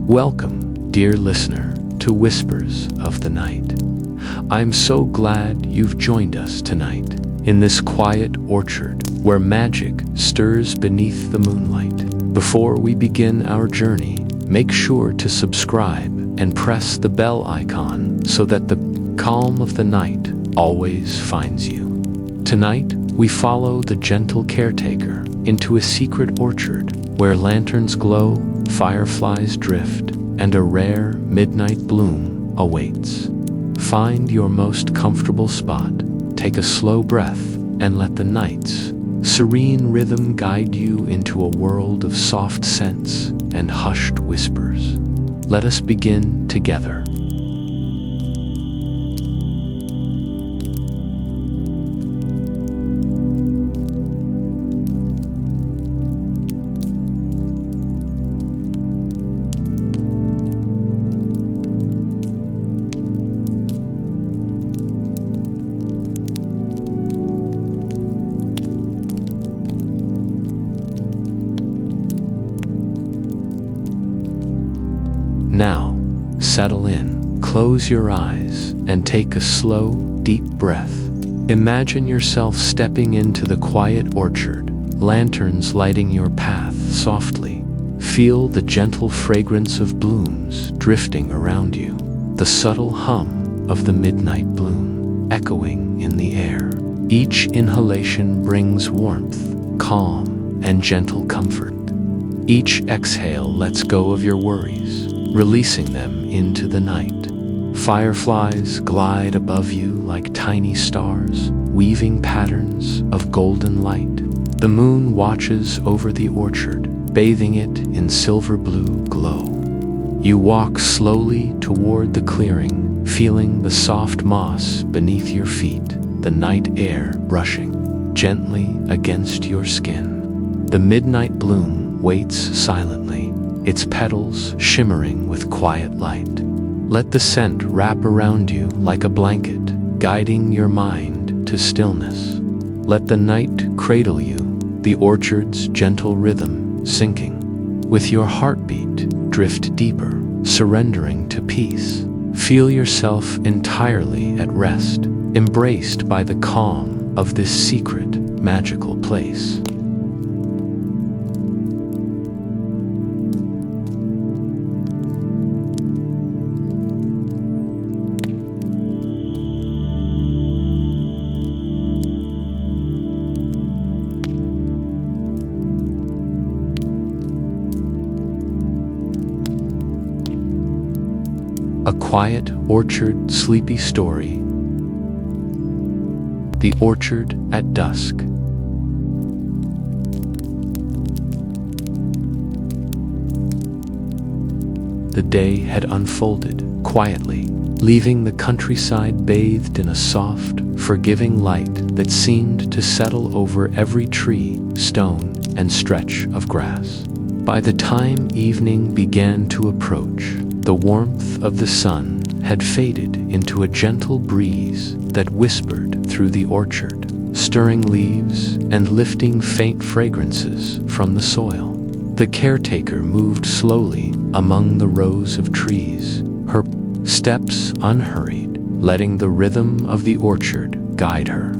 Welcome, dear listener, to Whispers of the Night. I'm so glad you've joined us tonight in this quiet orchard where magic stirs beneath the moonlight. Before we begin our journey, make sure to subscribe and press the bell icon so that the calm of the night always finds you. Tonight, we follow the gentle caretaker into a secret orchard where lanterns glow, fireflies drift, and a rare midnight bloom awaits. Find your most comfortable spot, take a slow breath, and let the night's serene rhythm guide you into a world of soft scents and hushed whispers. Let us begin together. Now, settle in, close your eyes, and take a slow, deep breath. Imagine yourself stepping into the quiet orchard, lanterns lighting your path softly. Feel the gentle fragrance of blooms drifting around you, the subtle hum of the midnight bloom echoing in the air. Each inhalation brings warmth, calm, and gentle comfort. Each exhale lets go of your worries, releasing them into the night. Fireflies glide above you like tiny stars, weaving patterns of golden light. The moon watches over the orchard, bathing it in silver blue glow. You walk slowly toward the clearing, feeling the soft moss beneath your feet, the night air brushing gently against your skin. The midnight bloom waits silently, its petals shimmering with quiet light. Let the scent wrap around you like a blanket, guiding your mind to stillness. Let the night cradle you, the orchard's gentle rhythm sinking. With your heartbeat, drift deeper, surrendering to peace. Feel yourself entirely at rest, embraced by the calm of this secret, magical place. A quiet orchard sleepy story. The orchard at dusk. The day had unfolded quietly, leaving the countryside bathed in a soft, forgiving light that seemed to settle over every tree, stone, and stretch of grass. By the time evening began to approach, the warmth of the sun had faded into a gentle breeze that whispered through the orchard, stirring leaves and lifting faint fragrances from the soil. The caretaker moved slowly among the rows of trees, her steps unhurried, letting the rhythm of the orchard guide her.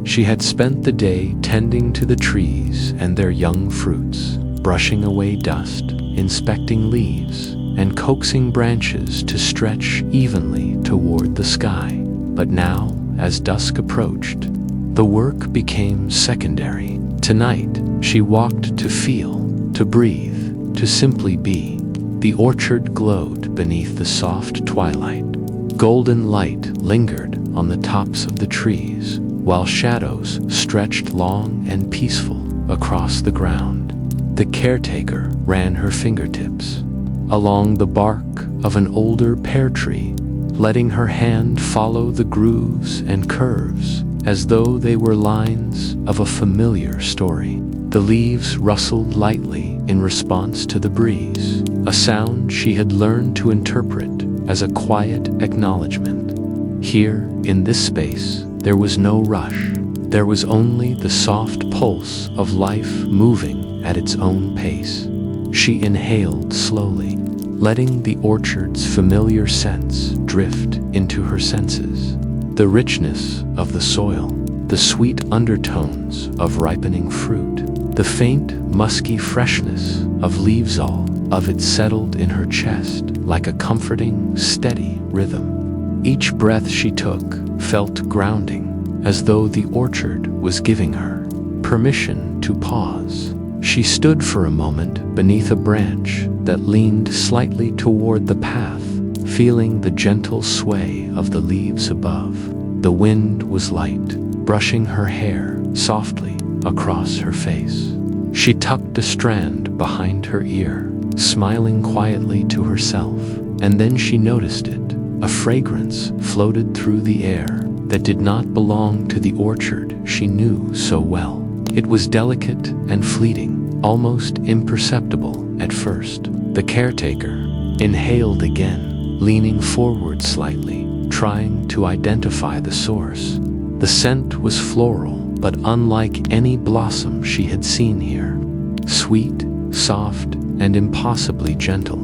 She had spent the day tending to the trees and their young fruits, brushing away dust, inspecting leaves, and coaxing branches to stretch evenly toward the sky. But now, as dusk approached, the work became secondary. Tonight, she walked to feel, to breathe, to simply be. The orchard glowed beneath the soft twilight. Golden light lingered on the tops of the trees, while shadows stretched long and peaceful across the ground. The caretaker ran her fingertips along the bark of an older pear tree, letting her hand follow the grooves and curves as though they were lines of a familiar story. The leaves rustled lightly in response to the breeze, a sound she had learned to interpret as a quiet acknowledgement. Here, in this space, there was no rush. There was only the soft pulse of life moving at its own pace. She inhaled slowly, letting the orchard's familiar scents drift into her senses. The richness of the soil, the sweet undertones of ripening fruit, the faint, musky freshness of leaves, all of it settled in her chest like a comforting, steady rhythm. Each breath she took felt grounding, as though the orchard was giving her permission to pause. She stood for a moment beneath a branch that leaned slightly toward the path, feeling the gentle sway of the leaves above. The wind was light, brushing her hair softly across her face. She tucked a strand behind her ear, smiling quietly to herself, and then she noticed it. A fragrance floated through the air that did not belong to the orchard she knew so well. It was delicate and fleeting, almost imperceptible at first. The caretaker inhaled again, leaning forward slightly, trying to identify the source. The scent was floral, but unlike any blossom she had seen here. Sweet, soft, and impossibly gentle.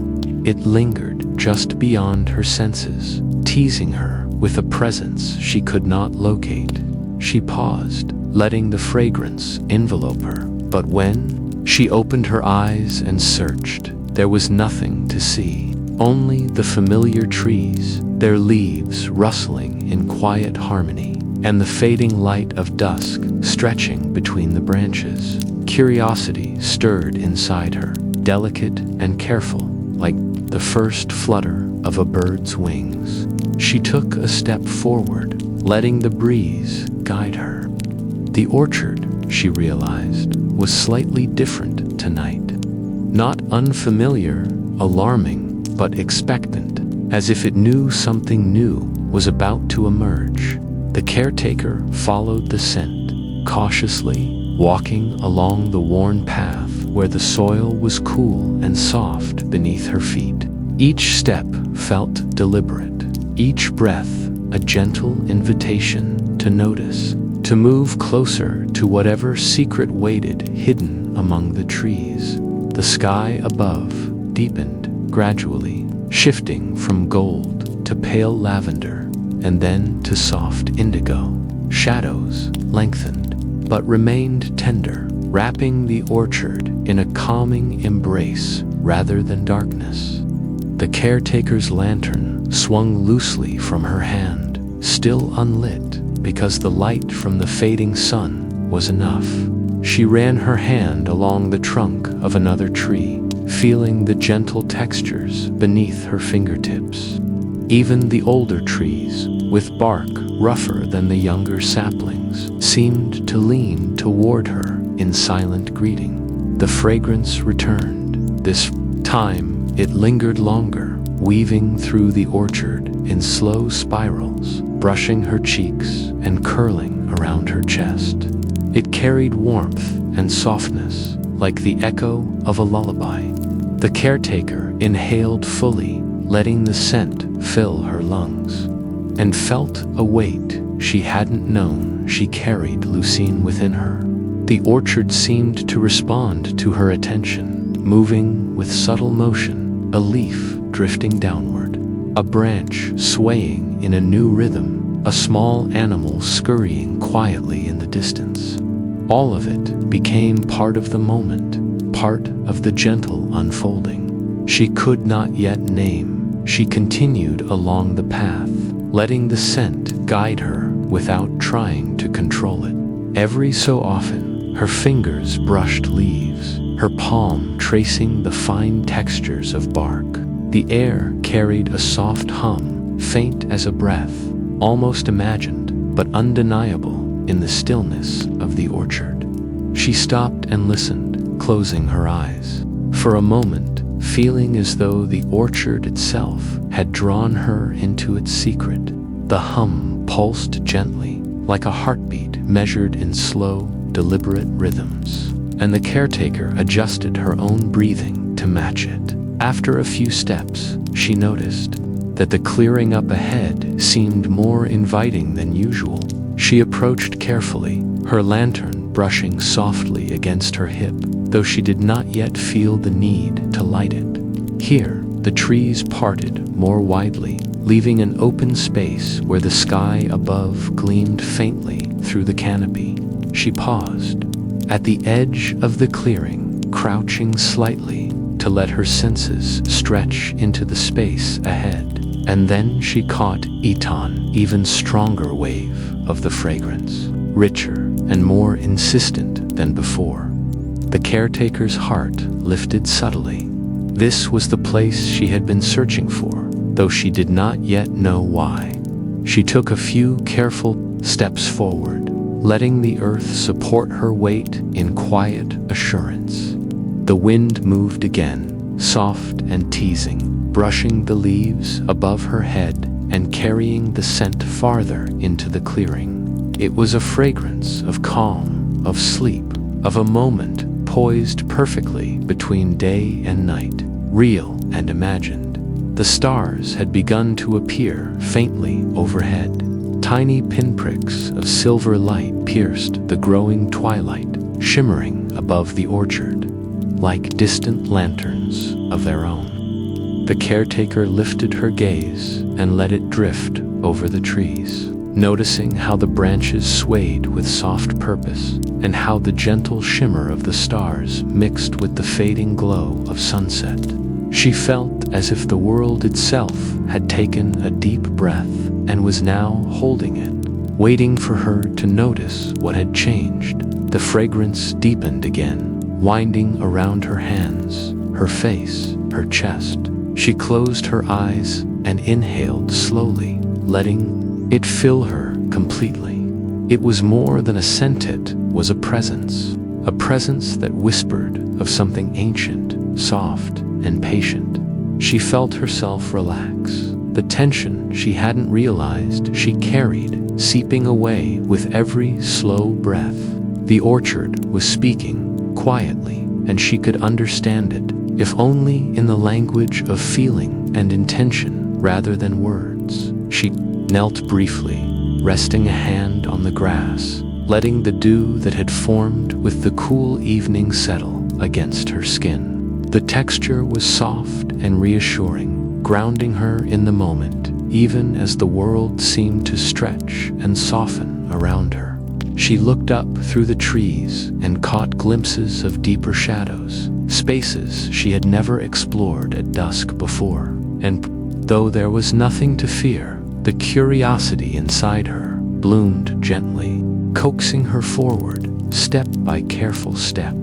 It lingered just beyond her senses, teasing her with a presence she could not locate. She paused, letting the fragrance envelope her. But when she opened her eyes and searched, there was nothing to see. Only the familiar trees, their leaves rustling in quiet harmony, and the fading light of dusk stretching between the branches. Curiosity stirred inside her, delicate and careful, like the first flutter of a bird's wings. She took a step forward, letting the breeze guide her. The orchard, she realized, was slightly different tonight. Not unfamiliar, alarming, but expectant, as if it knew something new was about to emerge. The caretaker followed the scent, cautiously, walking along the worn path where the soil was cool and soft beneath her feet. Each step felt deliberate, each breath a gentle invitation to notice, to move closer to whatever secret waited hidden among the trees. The sky above deepened gradually, shifting from gold to pale lavender, and then to soft indigo. Shadows lengthened, but remained tender, wrapping the orchard in a calming embrace rather than darkness. The caretaker's lantern swung loosely from her hand, still unlit because the light from the fading sun was enough. She ran her hand along the trunk of another tree, feeling the gentle textures beneath her fingertips. Even the older trees, with bark rougher than the younger saplings, seemed to lean toward her in silent greeting. The fragrance returned. This time it lingered longer, weaving through the orchard in slow spirals, brushing her cheeks and curling around her chest. It carried warmth and softness, like the echo of a lullaby. The caretaker inhaled fully, letting the scent fill her lungs, and felt a weight she hadn't known she carried Lucine within her. The orchard seemed to respond to her attention, moving with subtle motion, a leaf drifting downward, a branch swaying in a new rhythm, a small animal scurrying quietly in the distance. All of it became part of the moment, part of the gentle unfolding. She could not yet name. She continued along the path, letting the scent guide her without trying to control it. Every so often, her fingers brushed leaves, her palm tracing the fine textures of bark. The air carried a soft hum, faint as a breath, almost imagined, but undeniable in the stillness of the orchard. She stopped and listened, closing her eyes. For a moment, feeling as though the orchard itself had drawn her into its secret. The hum pulsed gently, like a heartbeat measured in slow, deliberate rhythms, and the caretaker adjusted her own breathing to match it. After a few steps, she noticed that the clearing up ahead seemed more inviting than usual. She approached carefully, her lantern brushing softly against her hip, though she did not yet feel the need to light it. Here, the trees parted more widely, leaving an open space where the sky above gleamed faintly through the canopy. She paused at the edge of the clearing, crouching slightly to let her senses stretch into the space ahead. And then she caught an even stronger wave of the fragrance, richer and more insistent than before. The caretaker's heart lifted subtly. This was the place she had been searching for, though she did not yet know why. She took a few careful steps forward, letting the earth support her weight in quiet assurance. The wind moved again, soft and teasing, brushing the leaves above her head and carrying the scent farther into the clearing. It was a fragrance of calm, of sleep, of a moment poised perfectly between day and night, real and imagined. The stars had begun to appear faintly overhead. Tiny pinpricks of silver light pierced the growing twilight, shimmering above the orchard, like distant lanterns of their own. The caretaker lifted her gaze and let it drift over the trees, noticing how the branches swayed with soft purpose and how the gentle shimmer of the stars mixed with the fading glow of sunset. She felt as if the world itself had taken a deep breath and was now holding it, waiting for her to notice what had changed. The fragrance deepened again, winding around her hands, her face, her chest. She closed her eyes and inhaled slowly, letting it fill her completely. It was more than a scent, it was a presence that whispered of something ancient, soft, and patient. She felt herself relax. The tension she hadn't realized she carried seeping away with every slow breath. The orchard was speaking quietly, and she could understand it, if only in the language of feeling and intention rather than words. She knelt briefly, resting a hand on the grass, letting the dew that had formed with the cool evening settle against her skin. The texture was soft and reassuring, grounding her in the moment, even as the world seemed to stretch and soften around her. She looked up through the trees and caught glimpses of deeper shadows, spaces she had never explored at dusk before. And though there was nothing to fear, the curiosity inside her bloomed gently, coaxing her forward, step by careful step.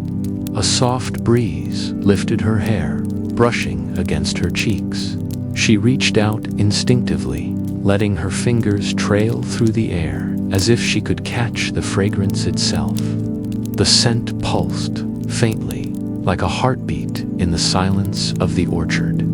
A soft breeze lifted her hair, brushing against her cheeks. She reached out instinctively, letting her fingers trail through the air as if she could catch the fragrance itself. The scent pulsed, faintly, like a heartbeat in the silence of the orchard.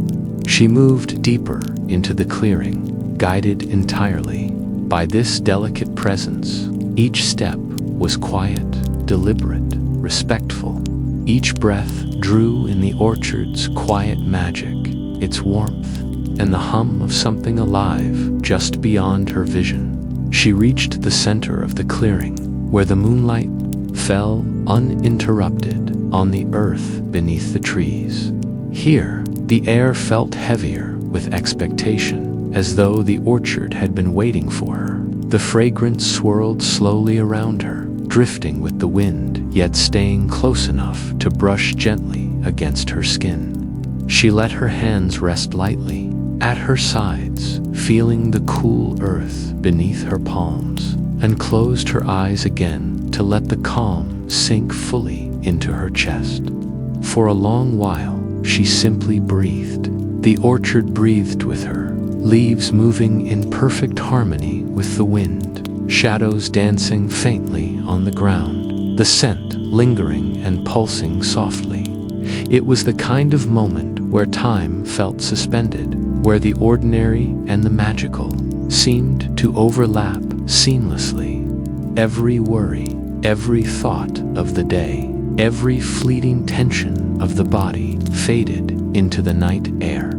She moved deeper into the clearing, guided entirely by this delicate presence. Each step was quiet, deliberate, respectful. Each breath drew in the orchard's quiet magic, its warmth, and the hum of something alive just beyond her vision. She reached the center of the clearing, where the moonlight fell uninterrupted on the earth beneath the trees. Here, the air felt heavier with expectation, as though the orchard had been waiting for her. The fragrance swirled slowly around her, drifting with the wind, yet staying close enough to brush gently against her skin. She let her hands rest lightly at her sides, feeling the cool earth beneath her palms, and closed her eyes again to let the calm sink fully into her chest. For a long while, she simply breathed. The orchard breathed with her, leaves moving in perfect harmony with the wind, shadows dancing faintly on the ground, the scent lingering and pulsing softly. It was the kind of moment where time felt suspended, where the ordinary and the magical seemed to overlap seamlessly. Every worry, every thought of the day, every fleeting tension of the body faded into the night air.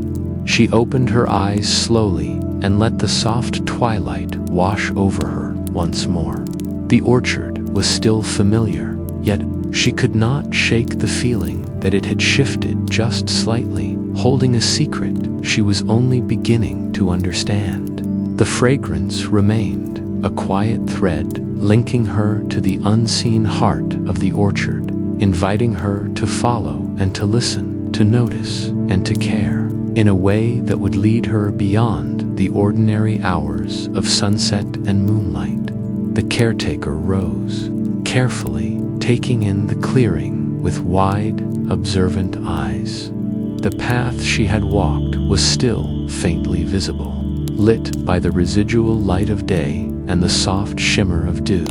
She opened her eyes slowly and let the soft twilight wash over her once more. The orchard was still familiar, yet she could not shake the feeling that it had shifted just slightly, holding a secret she was only beginning to understand. The fragrance remained, a quiet thread linking her to the unseen heart of the orchard, inviting her to follow and to listen, to notice and to care, in a way that would lead her beyond the ordinary hours of sunset and moonlight. The caretaker rose, carefully taking in the clearing with wide, observant eyes. The path she had walked was still faintly visible, lit by the residual light of day and the soft shimmer of dew,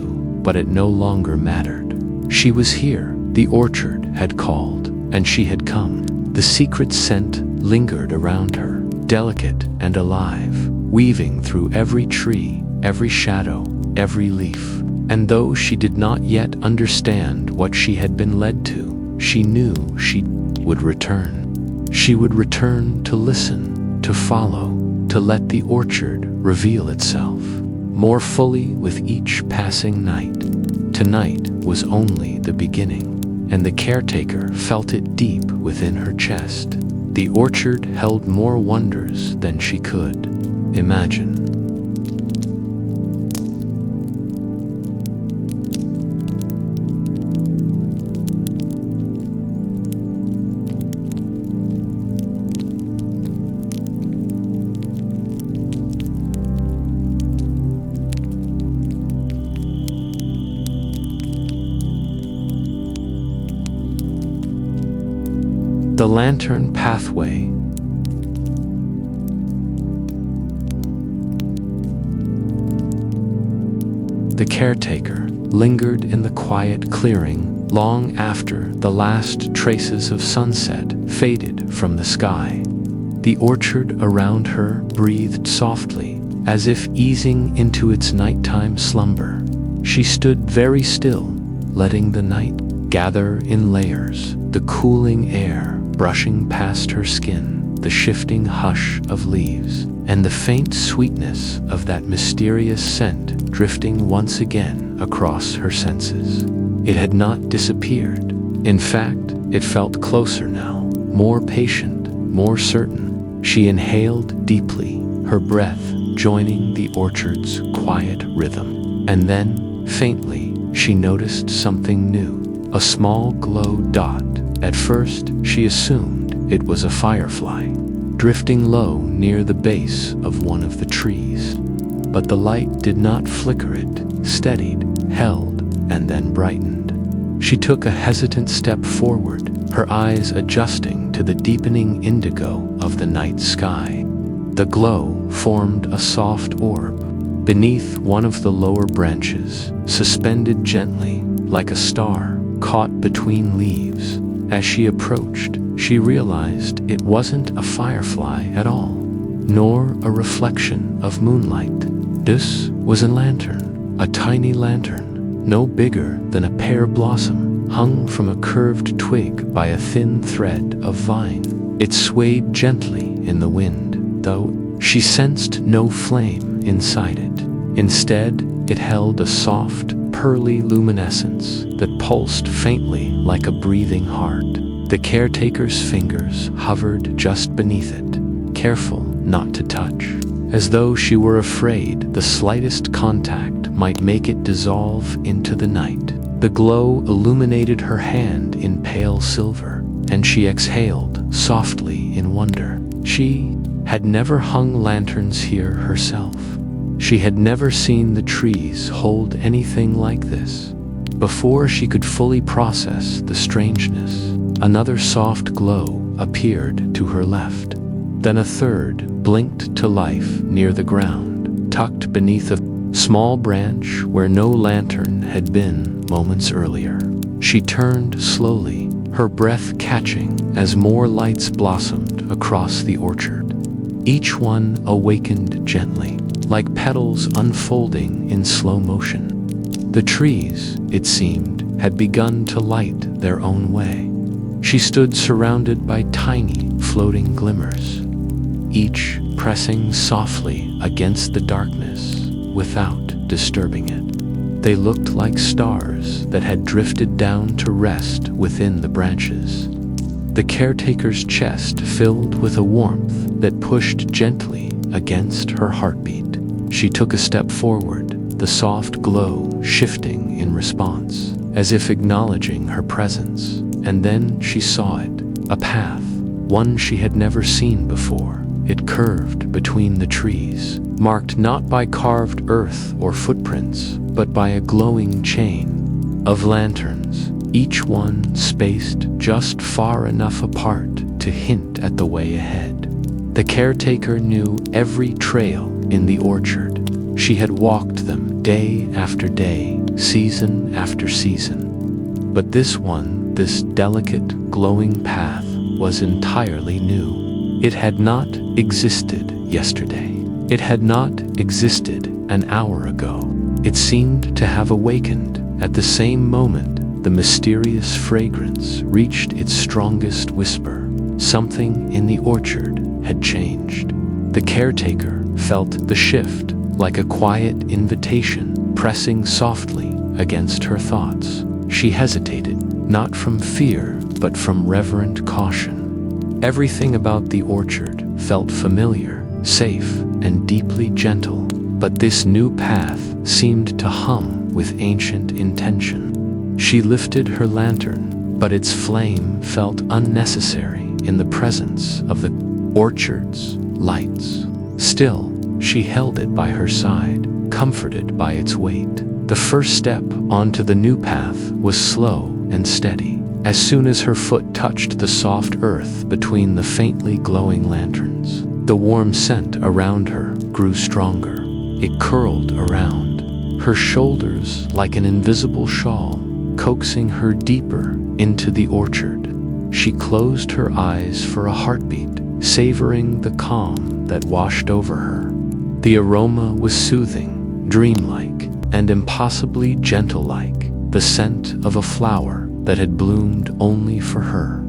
but it no longer mattered. She was here, the orchard had called, and she had come. The secret scent lingered around her, delicate and alive, weaving through every tree, every shadow, every leaf. And though she did not yet understand what she had been led to, she knew she would return. She would return to listen, to follow, to let the orchard reveal itself more fully with each passing night. Tonight was only the beginning, and the caretaker felt it deep within her chest. The orchard held more wonders than she could imagine. The lantern pathway. The caretaker lingered in the quiet clearing long after the last traces of sunset faded from the sky. The orchard around her breathed softly, as if easing into its nighttime slumber. She stood very still, letting the night gather in layers, the cooling air brushing past her skin, the shifting hush of leaves, and the faint sweetness of that mysterious scent drifting once again across her senses. It had not disappeared. In fact, it felt closer now, more patient, more certain. She inhaled deeply, her breath joining the orchard's quiet rhythm. And then, faintly, she noticed something new, a small glow dot. At first, she assumed it was a firefly, drifting low near the base of one of the trees. But the light did not flicker, it steadied, held, and then brightened. She took a hesitant step forward, her eyes adjusting to the deepening indigo of the night sky. The glow formed a soft orb beneath one of the lower branches, suspended gently like a star caught between leaves. As she approached, she realized it wasn't a firefly at all, nor a reflection of moonlight. This was a lantern, a tiny lantern, no bigger than a pear blossom, hung from a curved twig by a thin thread of vine. It swayed gently in the wind, though she sensed no flame inside it. Instead, it held a soft, pearly luminescence that pulsed faintly like a breathing heart. The caretaker's fingers hovered just beneath it, careful not to touch, as though she were afraid the slightest contact might make it dissolve into the night. The glow illuminated her hand in pale silver, and she exhaled softly in wonder. She had never hung lanterns here herself. She had never seen the trees hold anything like this. Before she could fully process the strangeness, another soft glow appeared to her left. Then a third blinked to life near the ground, tucked beneath a small branch where no lantern had been moments earlier. She turned slowly, her breath catching as more lights blossomed across the orchard. Each one awakened gently, like petals unfolding in slow motion. The trees, it seemed, had begun to light their own way. She stood surrounded by tiny, floating glimmers, each pressing softly against the darkness without disturbing it. They looked like stars that had drifted down to rest within the branches. the caretaker's chest filled with a warmth that pushed gently against her heartbeat. She took a step forward, the soft glow shifting in response, as if acknowledging her presence. And then she saw it, a path, one she had never seen before. It curved between the trees, marked not by carved earth or footprints, but by a glowing chain of lanterns, each one spaced just far enough apart to hint at the way ahead. The caretaker knew every trail in the orchard. She had walked them day after day, season after season. But this one, this delicate, glowing path, was entirely new. It had not existed yesterday. It had not existed an hour ago. It seemed to have awakened at the same moment the mysterious fragrance reached its strongest whisper. Something in the orchard had changed. The caretaker felt the shift like a quiet invitation pressing softly against her thoughts. She hesitated, not from fear, but from reverent caution. Everything about the orchard felt familiar, safe, and deeply gentle, but this new path seemed to hum with ancient intention. She lifted her lantern, but its flame felt unnecessary in the presence of the orchard's lights. Still, she held it by her side, comforted by its weight. The first step onto the new path was slow and steady. As soon as her foot touched the soft earth between the faintly glowing lanterns, the warm scent around her grew stronger. It curled around her shoulders like an invisible shawl, coaxing her deeper into the orchard. She closed her eyes for a heartbeat, savoring the calm that washed over her. The aroma was soothing, dreamlike, and impossibly gentle-like, the scent of a flower that had bloomed only for her.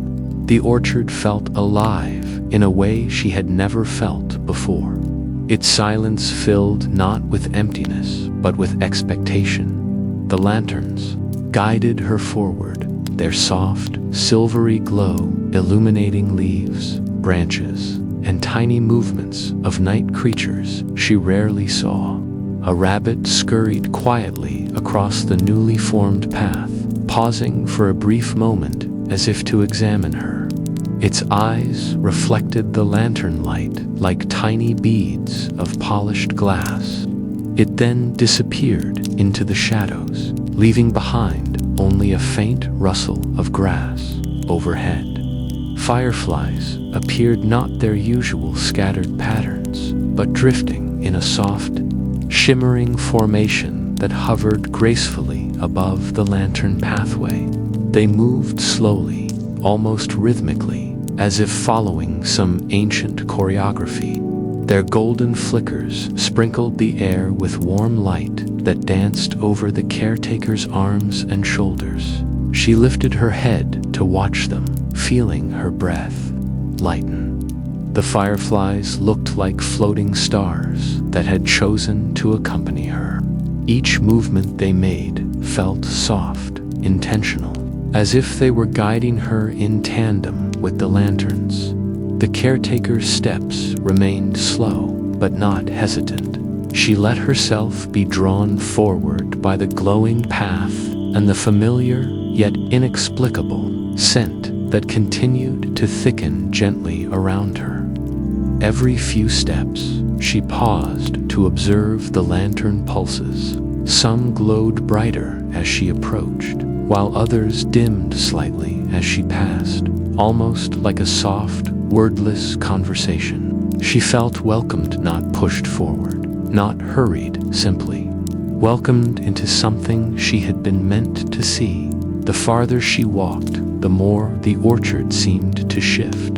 The orchard felt alive in a way she had never felt before. Its silence filled not with emptiness, but with expectation. The lanterns guided her forward, their soft, silvery glow illuminating leaves, branches, and tiny movements of night creatures she rarely saw. A rabbit scurried quietly across the newly formed path, pausing for a brief moment as if to examine her. Its eyes reflected the lantern light like tiny beads of polished glass. It then disappeared into the shadows, leaving behind only a faint rustle of grass overhead. Fireflies appeared not their usual scattered patterns, but drifting in a soft, shimmering formation that hovered gracefully above the lantern pathway. They moved slowly, almost rhythmically, as if following some ancient choreography. Their golden flickers sprinkled the air with warm light that danced over the caretaker's arms and shoulders. She lifted her head to watch them, feeling her breath lighten. The fireflies looked like floating stars that had chosen to accompany her. Each movement they made felt soft, intentional, as if they were guiding her in tandem with the lanterns. The caretaker's steps remained slow, but not hesitant. She let herself be drawn forward by the glowing path and the familiar, yet inexplicable, scent that continued to thicken gently around her. Every few steps, she paused to observe the lantern pulses. Some glowed brighter as she approached, while others dimmed slightly as she passed, almost like a soft, wordless conversation. She felt welcomed, not pushed forward, not hurried, simply welcomed into something she had been meant to see. The farther she walked, the more the orchard seemed to shift.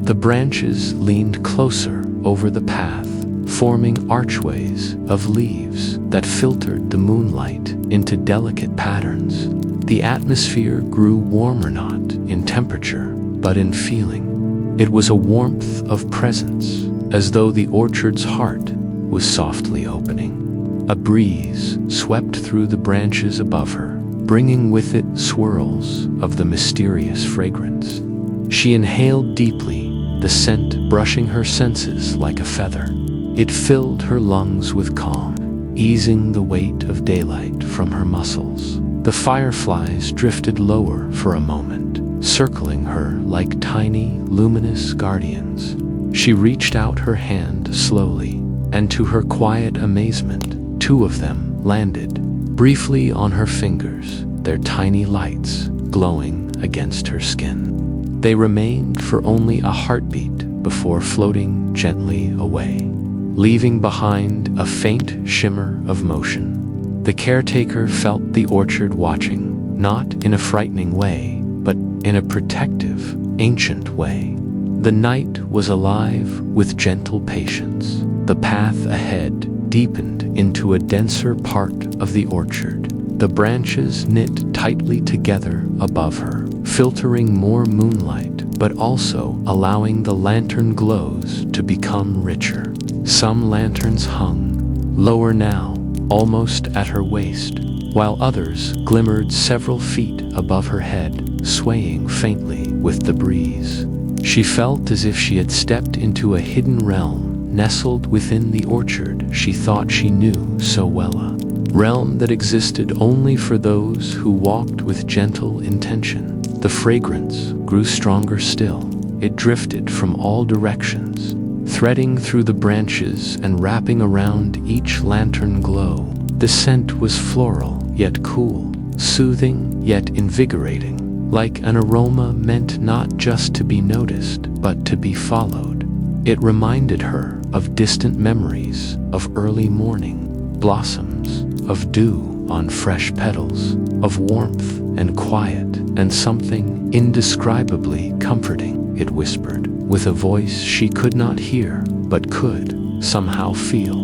The branches leaned closer over the path, forming archways of leaves that filtered the moonlight into delicate patterns. The atmosphere grew warmer, not in temperature, but in feeling. It was a warmth of presence, as though the orchard's heart was softly opening. A breeze swept through the branches above her, bringing with it swirls of the mysterious fragrance. She inhaled deeply, the scent brushing her senses like a feather. It filled her lungs with calm, easing the weight of daylight from her muscles. The fireflies drifted lower for a moment, circling her like tiny, luminous guardians. She reached out her hand slowly, and to her quiet amazement, 2 of them landed briefly on her fingers, their tiny lights glowing against her skin. They remained for only a heartbeat before floating gently away, leaving behind a faint shimmer of motion. The caretaker felt the orchard watching, not in a frightening way, but in a protective, ancient way. The night was alive with gentle patience. The path ahead deepened into a denser part of the orchard. The branches knit tightly together above her, filtering more moonlight, but also allowing the lantern glows to become richer. Some lanterns hung lower now, almost at her waist, while others glimmered several feet above her head, swaying faintly with the breeze. She felt as if she had stepped into a hidden realm, nestled within the orchard she thought she knew so well, a realm that existed only for those who walked with gentle intention. The fragrance grew stronger still. It drifted from all directions, threading through the branches and wrapping around each lantern glow. The scent was floral, yet cool, soothing, yet invigorating, like an aroma meant not just to be noticed, but to be followed. It reminded her of distant memories, of early morning blossoms, of dew on fresh petals, of warmth and quiet, and something indescribably comforting, it whispered, with a voice she could not hear, but could somehow feel.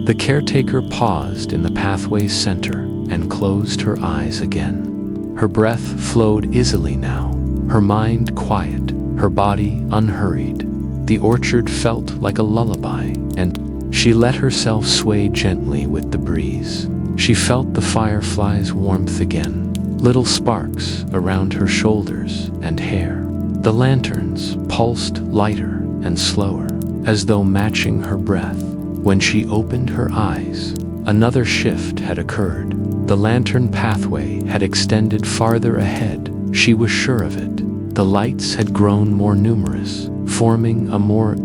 The caretaker paused in the pathway's center and closed her eyes again. Her breath flowed easily now, her mind quiet, her body unhurried. The orchard felt like a lullaby, and she let herself sway gently with the breeze. She felt the fireflies' warmth again, little sparks around her shoulders and hair. The lanterns pulsed lighter and slower, as though matching her breath. When she opened her eyes, another shift had occurred. The lantern pathway had extended farther ahead, she was sure of it. The lights had grown more numerous, forming a more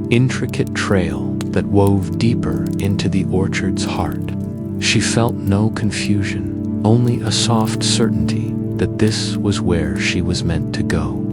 intricate trail that wove deeper into the orchard's heart. She felt no confusion, only a soft certainty that this was where she was meant to go.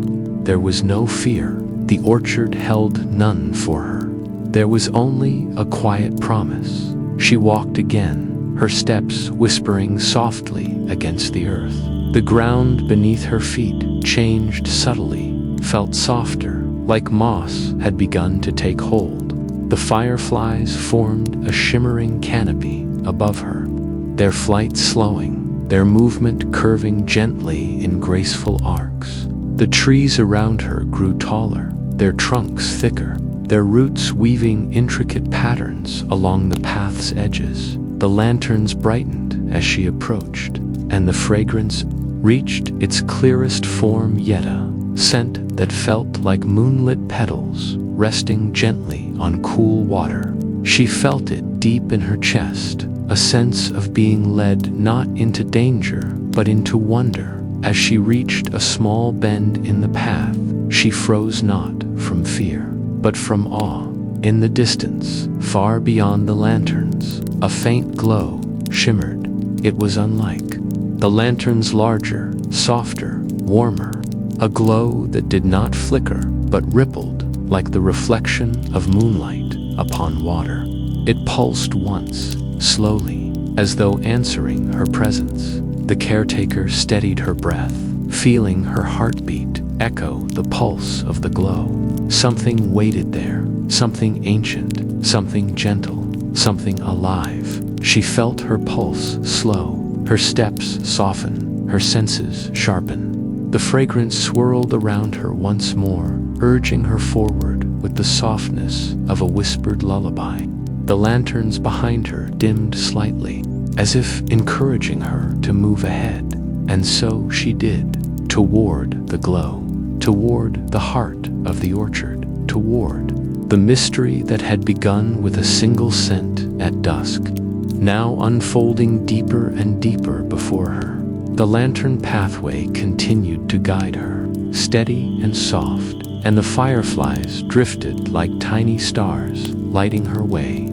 There was no fear. The orchard held none for her. There was only a quiet promise. She walked again, her steps whispering softly against the earth. The ground beneath her feet changed subtly, felt softer, like moss had begun to take hold. The fireflies formed a shimmering canopy above her, their flight slowing, their movement curving gently in graceful arcs. The trees around her grew taller, their trunks thicker, their roots weaving intricate patterns along the path's edges. The lanterns brightened as she approached, and the fragrance reached its clearest form yet, a scent that felt like moonlit petals resting gently on cool water. She felt it deep in her chest, a sense of being led not into danger, but into wonder. As she reached a small bend in the path, she froze not from fear, but from awe. In the distance, far beyond the lanterns, a faint glow shimmered. It was unlike the lanterns, larger, softer, warmer, a glow that did not flicker, but rippled like the reflection of moonlight upon water. It pulsed once, slowly, as though answering her presence. The caretaker steadied her breath, feeling her heartbeat echo the pulse of the glow. Something waited there, something ancient, something gentle, something alive. She felt her pulse slow, her steps soften, her senses sharpen. The fragrance swirled around her once more, urging her forward with the softness of a whispered lullaby. The lanterns behind her dimmed slightly, as if encouraging her to move ahead, and so she did, toward the glow, toward the heart of the orchard, toward the mystery that had begun with a single scent at dusk, now unfolding deeper and deeper before her. The lantern pathway continued to guide her, steady and soft, and the fireflies drifted like tiny stars, lighting her way.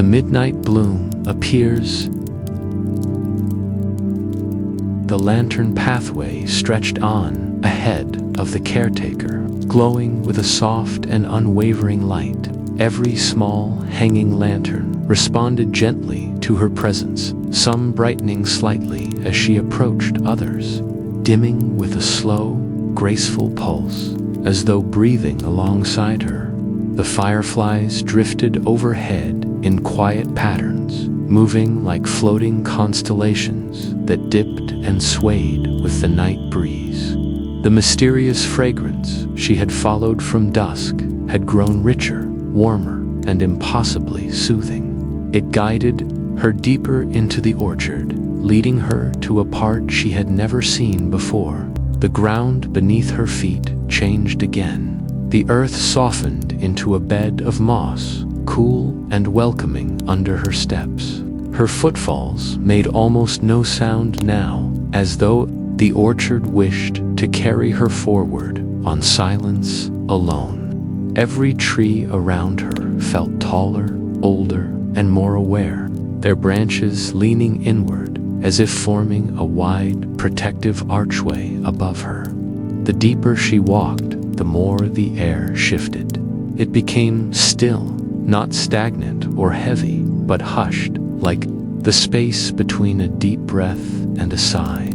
The midnight bloom appears. The lantern pathway stretched on ahead of the caretaker, glowing with a soft and unwavering light. Every small, hanging lantern responded gently to her presence, some brightening slightly as she approached, others dimming with a slow, graceful pulse, as though breathing alongside her. The fireflies drifted overhead in quiet patterns, moving like floating constellations that dipped and swayed with the night breeze. The mysterious fragrance she had followed from dusk had grown richer, warmer, and impossibly soothing. It guided her deeper into the orchard, leading her to a part she had never seen before. The ground beneath her feet changed again. The earth softened into a bed of moss, cool and welcoming under her steps. Her footfalls made almost no sound now, as though the orchard wished to carry her forward on silence alone. Every tree around her felt taller, older, and more aware, their branches leaning inward as if forming a wide, protective archway above her. The deeper she walked, the more the air shifted. It became still, not stagnant or heavy, but hushed, like the space between a deep breath and a sigh.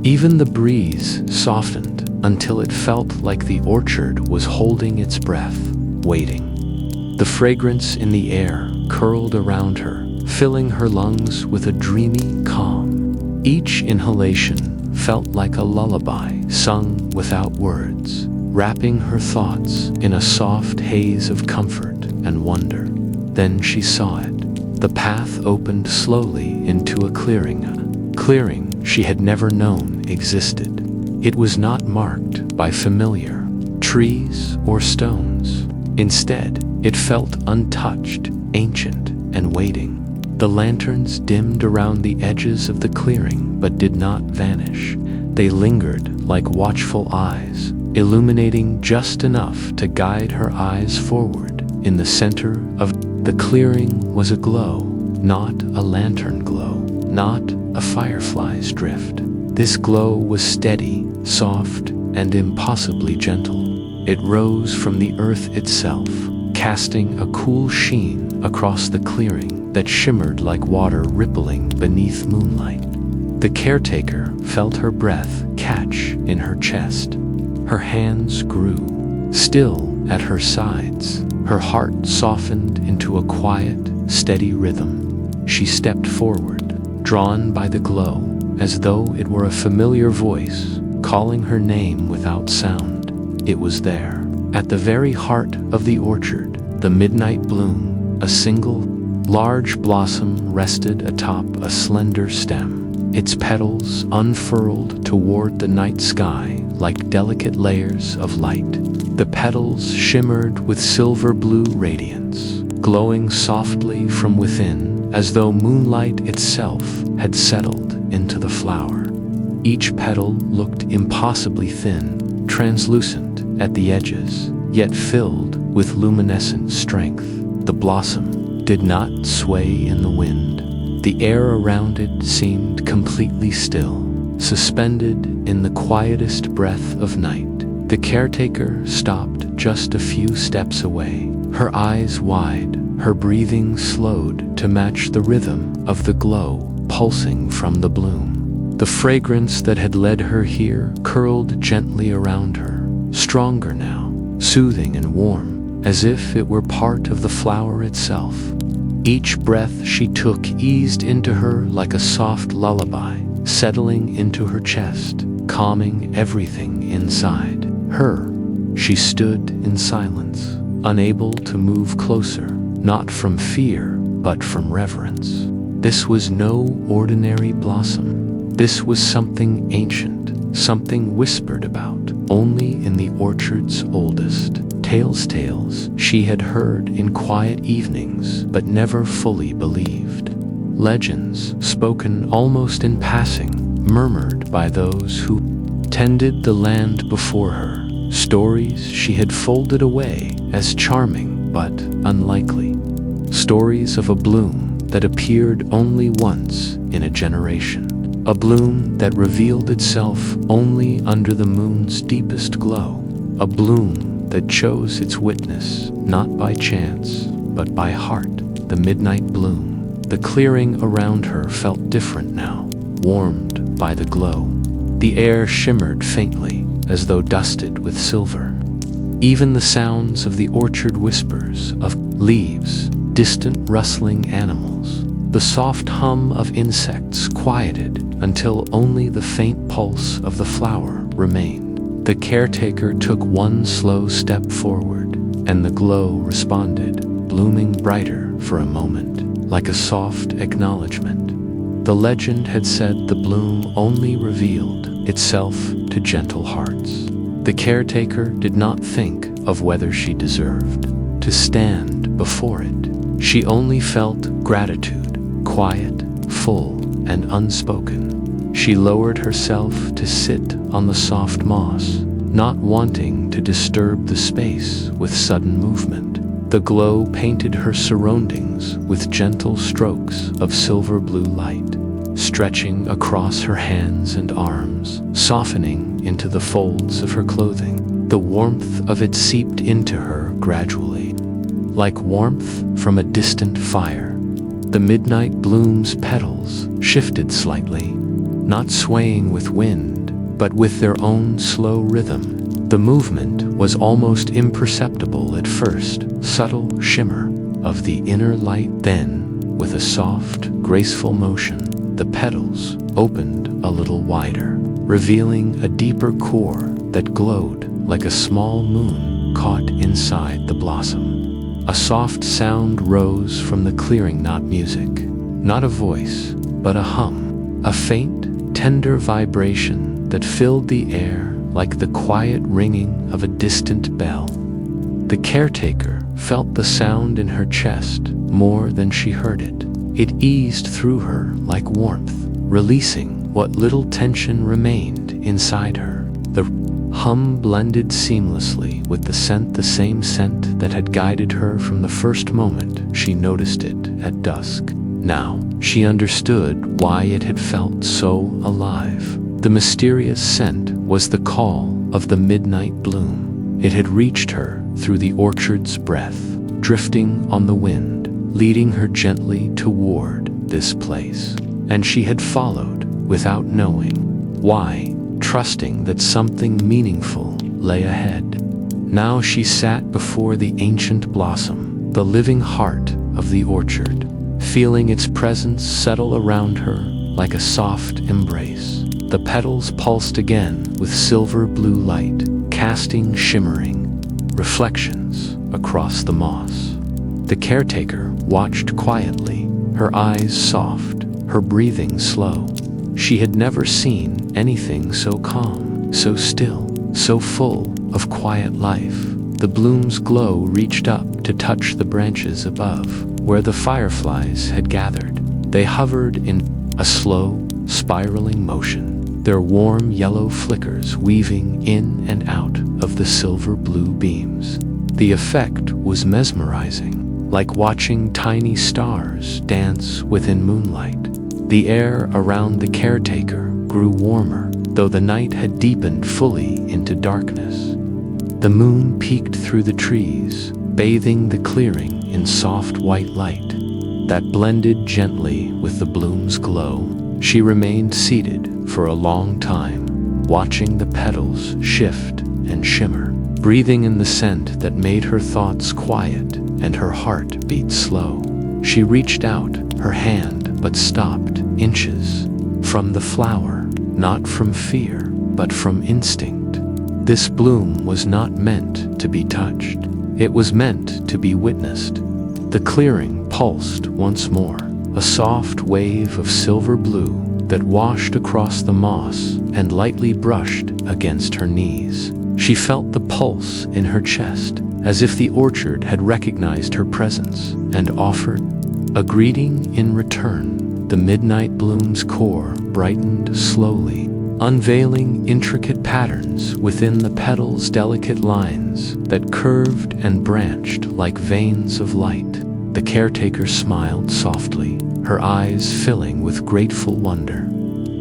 Even the breeze softened until it felt like the orchard was holding its breath, waiting. The fragrance in the air curled around her, filling her lungs with a dreamy calm. Each inhalation felt like a lullaby sung without words, wrapping her thoughts in a soft haze of comfort and wonder. Then she saw it. The path opened slowly into a clearing she had never known existed. It was not marked by familiar trees or stones. Instead, it felt untouched, ancient, and waiting. The lanterns dimmed around the edges of the clearing but did not vanish. They lingered like watchful eyes, illuminating just enough to guide her eyes forward. In the center of the clearing was a glow, not a lantern glow, not a firefly's drift. This glow was steady, soft, and impossibly gentle. It rose from the earth itself, casting a cool sheen across the clearing that shimmered like water rippling beneath moonlight. The caretaker felt her breath catch in her chest. Her hands grew still at her sides. Her heart softened into a quiet, steady rhythm. She stepped forward, drawn by the glow, as though it were a familiar voice calling her name without sound. It was there, at the very heart of the orchard, the midnight bloom. A single, large blossom rested atop a slender stem, its petals unfurled toward the night sky like delicate layers of light. The petals shimmered with silver blue radiance, glowing softly from within, as though moonlight itself had settled into the flower. Each petal looked impossibly thin, translucent at the edges, yet filled with luminescent strength. The blossom did not sway in the wind. The air around it seemed completely still, suspended in the quietest breath of night. The caretaker stopped just a few steps away, her eyes wide, her breathing slowed to match the rhythm of the glow pulsing from the bloom. The fragrance that had led her here curled gently around her, stronger now, soothing and warm. as if it were part of the flower itself. Each breath she took eased into her like a soft lullaby, settling into her chest, calming everything inside her. She stood in silence, unable to move closer, not from fear, but from reverence. This was no ordinary blossom. This was something ancient, something whispered about only in the orchard's oldest. Tales she had heard in quiet evenings but never fully believed. Legends spoken almost in passing, murmured by those who tended the land before her. Stories she had folded away as charming but unlikely. Stories of a bloom that appeared only once in a generation. A bloom that revealed itself only under the moon's deepest glow. A bloom that chose its witness not by chance, but by heart. The midnight bloom. The clearing around her felt different now, warmed by the glow. The air shimmered faintly, as though dusted with silver. Even the sounds of the orchard whispers of leaves, distant rustling animals, the soft hum of insects quieted until only the faint pulse of the flower remained. The caretaker took one slow step forward, and the glow responded, blooming brighter for a moment, like a soft acknowledgement. The legend had said the bloom only revealed itself to gentle hearts. The caretaker did not think of whether she deserved to stand before it. She only felt gratitude, quiet, full, and unspoken. She lowered herself to sit on the soft moss, not wanting to disturb the space with sudden movement. The glow painted her surroundings with gentle strokes of silver blue light, stretching across her hands and arms, softening into the folds of her clothing. The warmth of it seeped into her gradually, like warmth from a distant fire. The midnight bloom's petals shifted slightly, not swaying with wind, but with their own slow rhythm. The movement was almost imperceptible at first, subtle shimmer of the inner light. Then, with a soft, graceful motion, the petals opened a little wider, revealing a deeper core that glowed like a small moon caught inside the blossom. A soft sound rose from the clearing, not music, not a voice, but a hum, a faint, tender vibration that filled the air like the quiet ringing of a distant bell. The caretaker felt the sound in her chest more than she heard it. It eased through her like warmth, releasing what little tension remained inside her. The hum blended seamlessly with the scent, the same scent that had guided her from the first moment she noticed it at dusk. Now, she understood why it had felt so alive. The mysterious scent was the call of the midnight bloom. It had reached her through the orchard's breath, drifting on the wind, leading her gently toward this place. And she had followed without knowing why, trusting that something meaningful lay ahead. Now she sat before the ancient blossom, the living heart of the orchard, feeling its presence settle around her like a soft embrace. The petals pulsed again with silver blue light, casting shimmering reflections across the moss. The caretaker watched quietly, her eyes soft, her breathing slow. She had never seen anything so calm, so still, so full of quiet life. The bloom's glow reached up to touch the branches above, where the fireflies had gathered. They hovered in a slow, spiraling motion, their warm yellow flickers weaving in and out of the silver blue beams. The effect was mesmerizing, like watching tiny stars dance within moonlight. The air around the caretaker grew warmer, though the night had deepened fully into darkness. The moon peeked through the trees, bathing the clearing in soft white light that blended gently with the bloom's glow. She remained seated for a long time, watching the petals shift and shimmer. breathing in the scent that made her thoughts quiet and her heart beat slow. She reached out her hand but stopped inches from the flower, not from fear, but from instinct. This bloom was not meant to be touched. It was meant to be witnessed. The clearing pulsed once more, a soft wave of silver blue that washed across the moss and lightly brushed against her knees. She felt the pulse in her chest, as if the orchard had recognized her presence and offered a greeting in return. The midnight bloom's core brightened slowly, unveiling intricate patterns within the petals' delicate lines that curved and branched like veins of light. The caretaker smiled softly, her eyes filling with grateful wonder.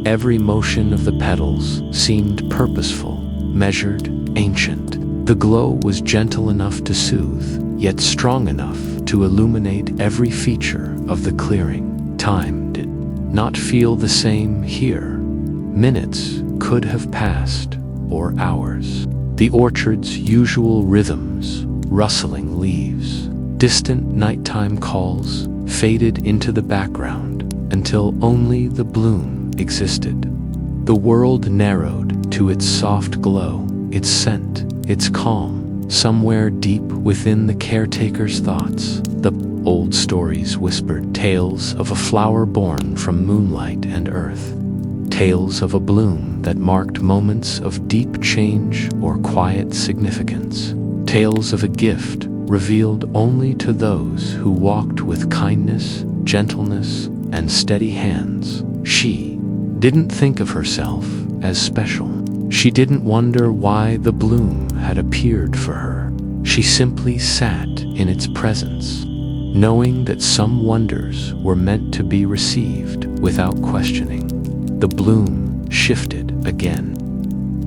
Every motion of the petals seemed purposeful, measured, ancient. The glow was gentle enough to soothe, yet strong enough to illuminate every feature of the clearing. Time did not feel the same here. Minutes could have passed, or hours. The orchard's usual rhythms, rustling leaves, distant nighttime calls, faded into the background until only the bloom existed. The world narrowed to its soft glow, its scent, its calm. Somewhere deep within the caretaker's thoughts, the old stories whispered tales of a flower born from moonlight and earth. Tales of a bloom that marked moments of deep change or quiet significance. Tales of a gift revealed only to those who walked with kindness, gentleness, and steady hands. She didn't think of herself as special. She didn't wonder why the bloom had appeared for her. She simply sat in its presence, knowing that some wonders were meant to be received without questioning. The bloom shifted again.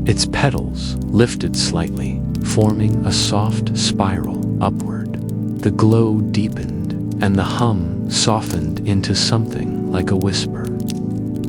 Its petals lifted slightly, forming a soft spiral upward. The glow deepened, and the hum softened into something like a whisper.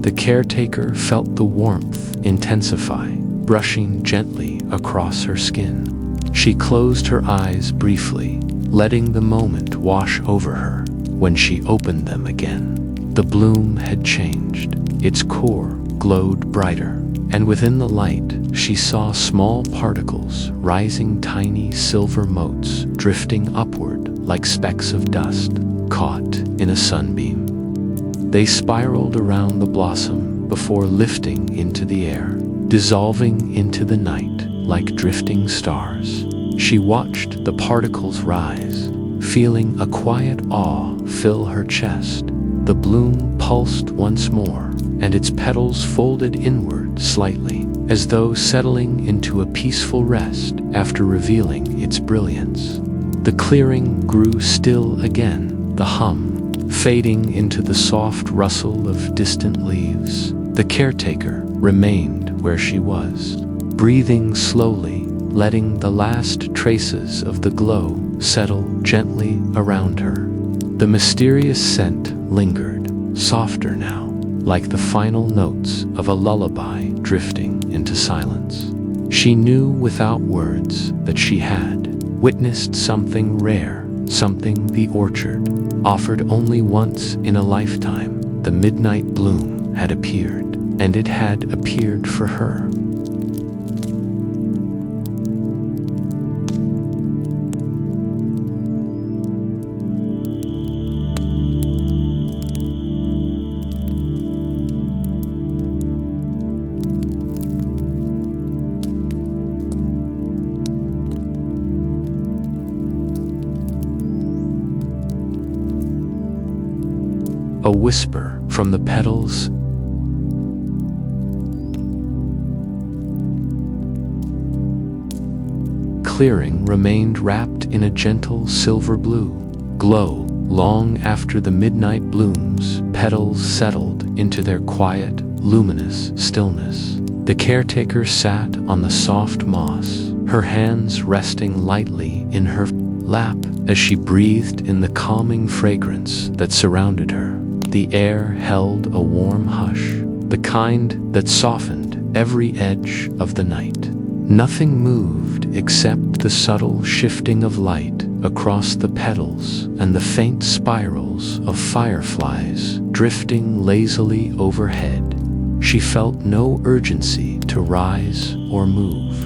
The caretaker felt the warmth intensify, brushing gently across her skin. She closed her eyes briefly, letting the moment wash over her. When she opened them again, the bloom had changed. Its core glowed brighter, and within the light, she saw small particles rising, tiny silver motes drifting upward like specks of dust caught in a sunbeam. They spiraled around the blossom before lifting into the air, dissolving into the night like drifting stars. She watched the particles rise, feeling a quiet awe fill her chest. The bloom pulsed once more, and its petals folded inward slightly, as though settling into a peaceful rest after revealing its brilliance. The clearing grew still again, the hum fading into the soft rustle of distant leaves. The caretaker remained where she was, breathing slowly, letting the last traces of the glow settle gently around her. The mysterious scent lingered, softer now, like the final notes of a lullaby drifting into silence. She knew without words that she had witnessed something rare, something the orchard offered only once in a lifetime. The midnight bloom had appeared, and it had appeared for her. A whisper from the petals. Clearing remained wrapped in a gentle silver blue glow long after the midnight bloom's petals settled into their quiet, luminous stillness. The caretaker sat on the soft moss, her hands resting lightly in her lap as she breathed in the calming fragrance that surrounded her. The air held a warm hush, the kind that softened every edge of the night. Nothing moved except the subtle shifting of light across the petals and the faint spirals of fireflies drifting lazily overhead. She felt no urgency to rise or move.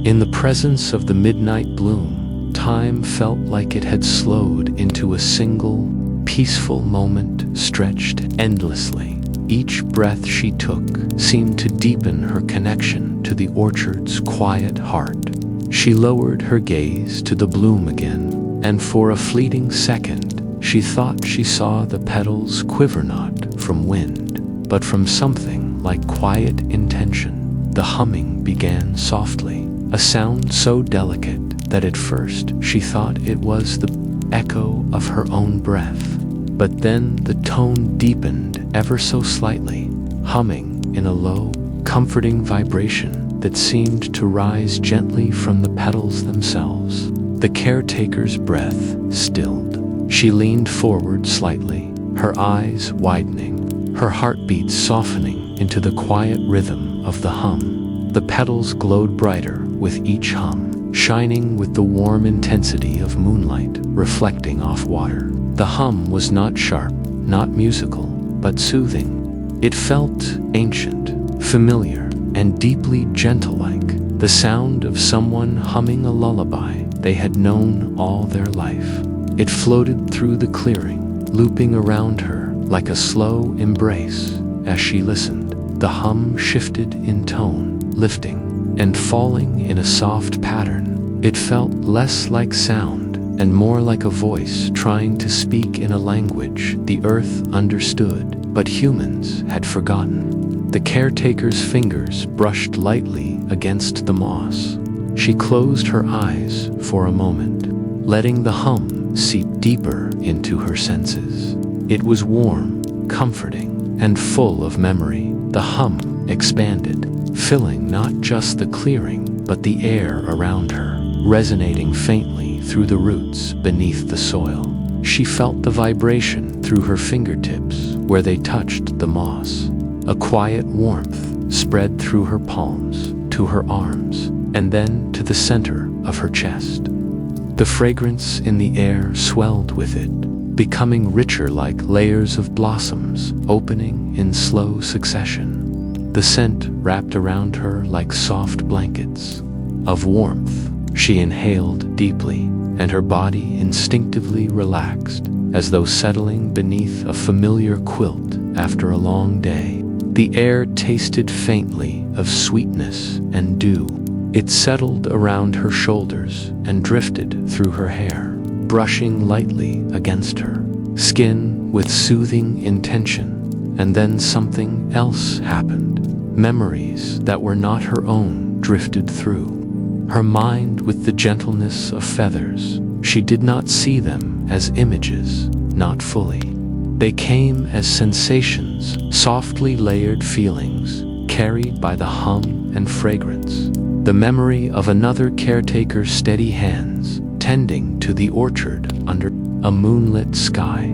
In the presence of the midnight bloom, time felt like it had slowed into a single, peaceful moment stretched endlessly. Each breath she took seemed to deepen her connection to the orchard's quiet heart. She lowered her gaze to the bloom again, and for a fleeting second, she thought she saw the petals quiver not from wind, but from something like quiet intention. The humming began softly, a sound so delicate that at first she thought it was the echo of her own breath. But then the tone deepened ever so slightly, humming in a low, comforting vibration that seemed to rise gently from the petals themselves. The caretaker's breath stilled. She leaned forward slightly, her eyes widening, her heartbeat softening into the quiet rhythm of the hum. The petals glowed brighter with each hum, shining with the warm intensity of moonlight reflecting off water. The hum was not sharp, not musical, but soothing. It felt ancient, familiar, and deeply gentle-like, the sound of someone humming a lullaby they had known all their life. It floated through the clearing, looping around her like a slow embrace. As she listened, the hum shifted in tone, lifting and falling in a soft pattern. It felt less like sound and more like a voice trying to speak in a language the earth understood, but humans had forgotten. The caretaker's fingers brushed lightly against the moss. She closed her eyes for a moment, letting the hum seep deeper into her senses. It was warm, comforting, and full of memory. The hum expanded, filling not just the clearing, but the air around her, resonating faintly through the roots beneath the soil. She felt the vibration through her fingertips where they touched the moss. A quiet warmth spread through her palms, to her arms, and then to the center of her chest. The fragrance in the air swelled with it, becoming richer like layers of blossoms opening in slow succession. The scent wrapped around her like soft blankets of warmth. She inhaled deeply, and her body instinctively relaxed, as though settling beneath a familiar quilt after a long day. The air tasted faintly of sweetness and dew. It settled around her shoulders and drifted through her hair, brushing lightly against her skin with soothing intention. And then something else happened. Memories that were not her own drifted through her mind with the gentleness of feathers. She did not see them as images, not fully. They came as sensations, softly layered feelings, carried by the hum and fragrance. The memory of another caretaker's steady hands, tending to the orchard under a moonlit sky.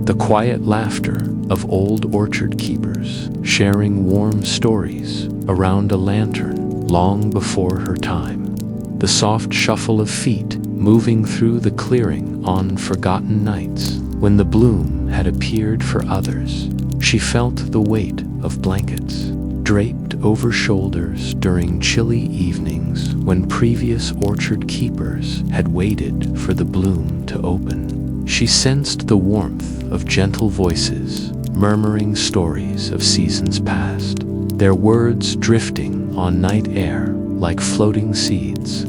The quiet laughter of old orchard keepers, sharing warm stories around a lantern long before her time. The soft shuffle of feet moving through the clearing on forgotten nights when the bloom had appeared for others. She felt the weight of blankets draped over shoulders during chilly evenings when previous orchard keepers had waited for the bloom to open. She sensed the warmth of gentle voices murmuring stories of seasons past, their words drifting on night air like floating seeds.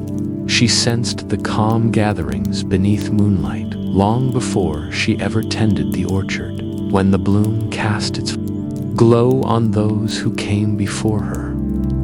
She sensed the calm gatherings beneath moonlight long before she ever tended the orchard, when the bloom cast its glow on those who came before her.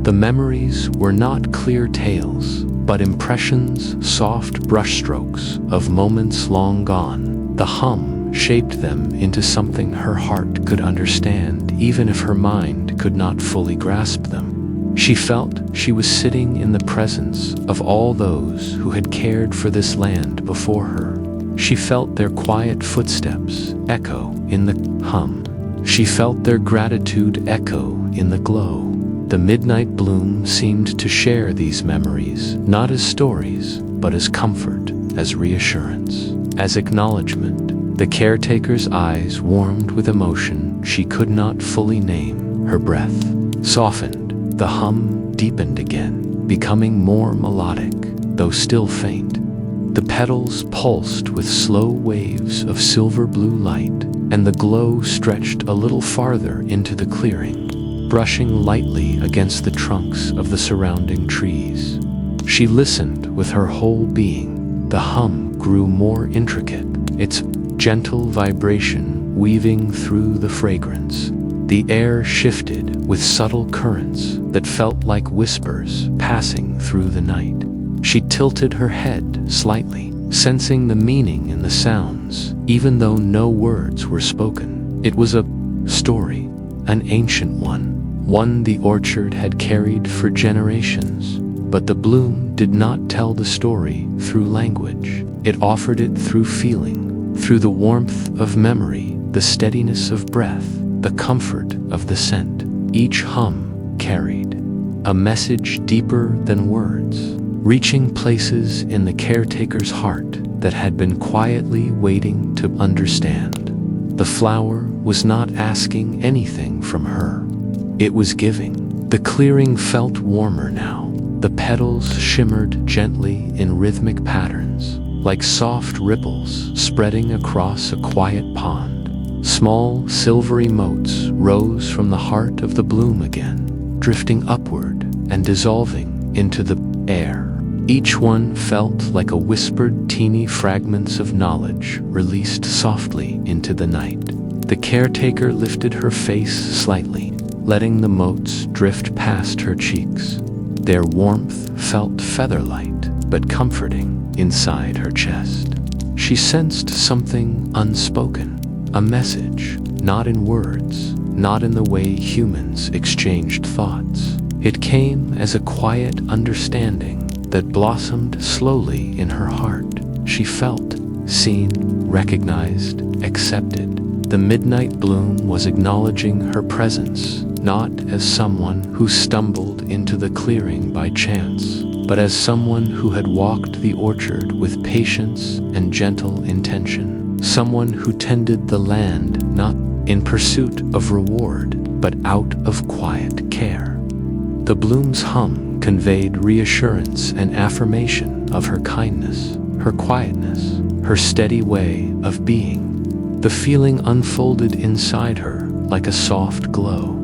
The memories were not clear tales, but impressions, soft brushstrokes of moments long gone. The hum shaped them into something her heart could understand, even if her mind could not fully grasp them. She felt she was sitting in the presence of all those who had cared for this land before her. She felt their quiet footsteps echo in the hum. She felt their gratitude echo in the glow. The midnight bloom seemed to share these memories, not as stories, but as comfort, as reassurance, as acknowledgement. The caretaker's eyes warmed with emotion she could not fully name. Her breath softened. The hum deepened again, becoming more melodic, though still faint. The petals pulsed with slow waves of silver blue light, and the glow stretched a little farther into the clearing, brushing lightly against the trunks of the surrounding trees. She listened with her whole being. The hum grew more intricate, its gentle vibration weaving through the fragrance. The air shifted with subtle currents that felt like whispers passing through the night. She tilted her head slightly, sensing the meaning in the sounds, even though no words were spoken. It was a story, an ancient one the orchard had carried for generations. But the bloom did not tell the story through language. It offered it through feeling, through the warmth of memory, the steadiness of breath, the comfort of the scent. Each hum carried a message deeper than words, reaching places in the caretaker's heart that had been quietly waiting to understand. The flower was not asking anything from her. It was giving. The clearing felt warmer now. The petals shimmered gently in rhythmic patterns, like soft ripples spreading across a quiet pond. Small, silvery motes rose from the heart of the bloom again, drifting upward and dissolving into the air. Each one felt like a whispered teeny fragments of knowledge released softly into the night. The caretaker lifted her face slightly, letting the motes drift past her cheeks. Their warmth felt feather-light, but comforting inside her chest. She sensed something unspoken, a message, not in words, not in the way humans exchanged thoughts. It came as a quiet understanding that blossomed slowly in her heart. She felt seen, recognized, accepted. The midnight bloom was acknowledging her presence, not as someone who stumbled into the clearing by chance, but as someone who had walked the orchard with patience and gentle intention, someone who tended the land not in pursuit of reward, but out of quiet care. The bloom's hum conveyed reassurance and affirmation of her kindness, her quietness, her steady way of being. The feeling unfolded inside her like a soft glow.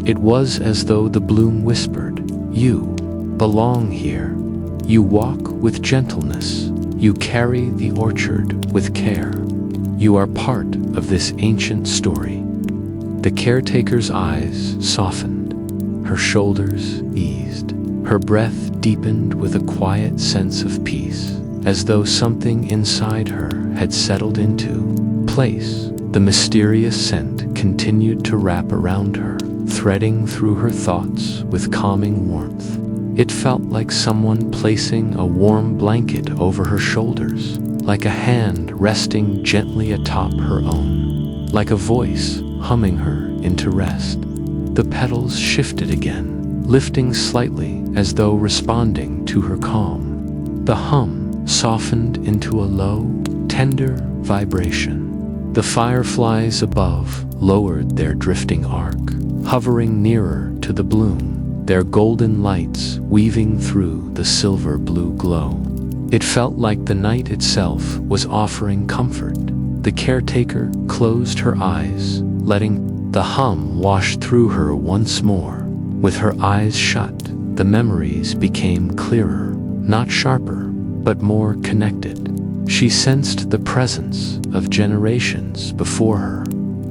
It was as though the bloom whispered, "You belong here. You walk with gentleness. You carry the orchard with care. You are part of this ancient story." The caretaker's eyes softened. Her shoulders eased. Her breath deepened with a quiet sense of peace, as though something inside her had settled into place. The mysterious scent continued to wrap around her, threading through her thoughts with calming warmth. It felt like someone placing a warm blanket over her shoulders, like a hand resting gently atop her own, like a voice humming her into rest. The petals shifted again, lifting slightly as though responding to her calm. The hum softened into a low, tender vibration. The fireflies above lowered their drifting arc, hovering nearer to the bloom, their golden lights weaving through the silver blue glow. It felt like the night itself was offering comfort. The caretaker closed her eyes, letting the hum wash through her once more. With her eyes shut, the memories became clearer, not sharper, but more connected. She sensed the presence of generations before her,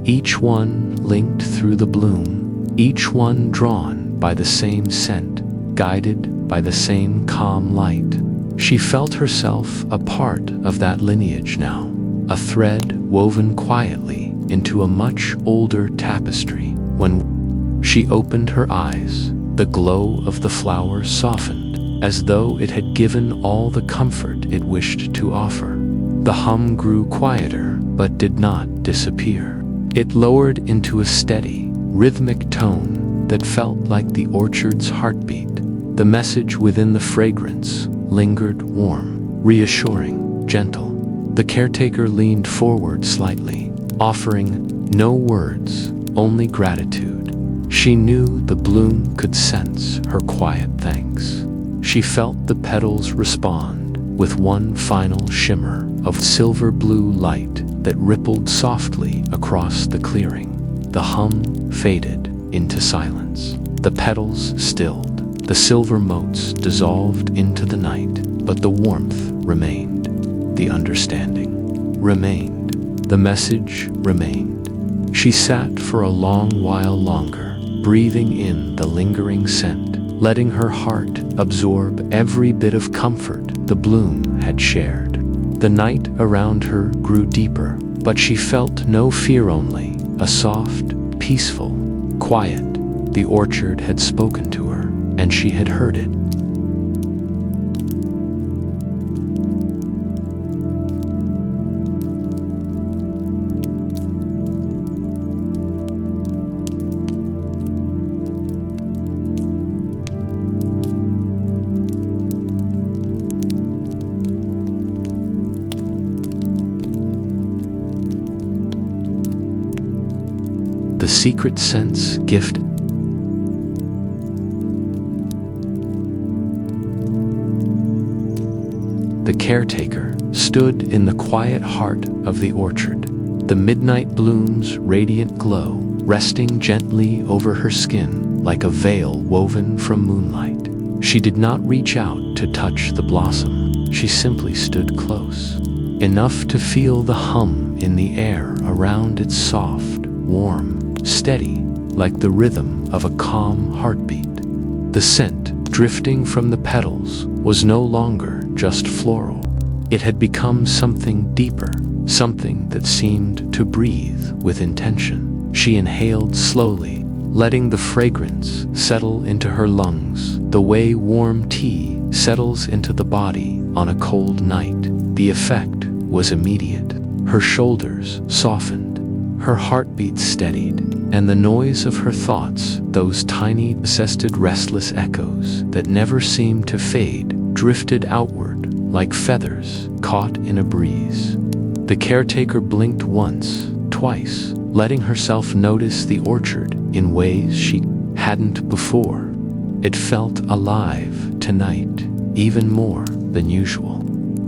each one linked through the bloom, each one drawn by the same scent, guided by the same calm light. She felt herself a part of that lineage now, a thread woven quietly into a much older tapestry. When she opened her eyes, the glow of the flower softened, as though it had given all the comfort it wished to offer. The hum grew quieter, but did not disappear. It lowered into a steady, rhythmic tone that felt like the orchard's heartbeat. The message within the fragrance lingered warm, reassuring, gentle. The caretaker leaned forward slightly, offering no words, only gratitude. She knew the bloom could sense her quiet thanks. She felt the petals respond with one final shimmer of silver blue light that rippled softly across the clearing. The hum faded into silence. The petals stilled. The silver motes dissolved into the night, but the warmth remained. The understanding remained. The message remained. She sat for a long while longer, breathing in the lingering scent, letting her heart absorb every bit of comfort the bloom had shared. The night around her grew deeper, but she felt no fear, only a soft, peaceful quiet. The orchard had spoken to her, and she had heard it. The secret sense gift. The caretaker stood in the quiet heart of the orchard, the midnight bloom's radiant glow resting gently over her skin like a veil woven from moonlight. She did not reach out to touch the blossom. She simply stood close, enough to feel the hum in the air around its soft, warm, steady, like the rhythm of a calm heartbeat. The scent drifting from the petals was no longer just floral. It had become something deeper, something that seemed to breathe with intention. She inhaled slowly, letting the fragrance settle into her lungs, the way warm tea settles into the body on a cold night. The effect was immediate. Her shoulders softened, her heartbeat steadied, and the noise of her thoughts, those tiny, possessed, restless echoes that never seemed to fade, drifted outward like feathers caught in a breeze. The caretaker blinked once, twice, letting herself notice the orchard in ways she hadn't before. It felt alive tonight, even more than usual.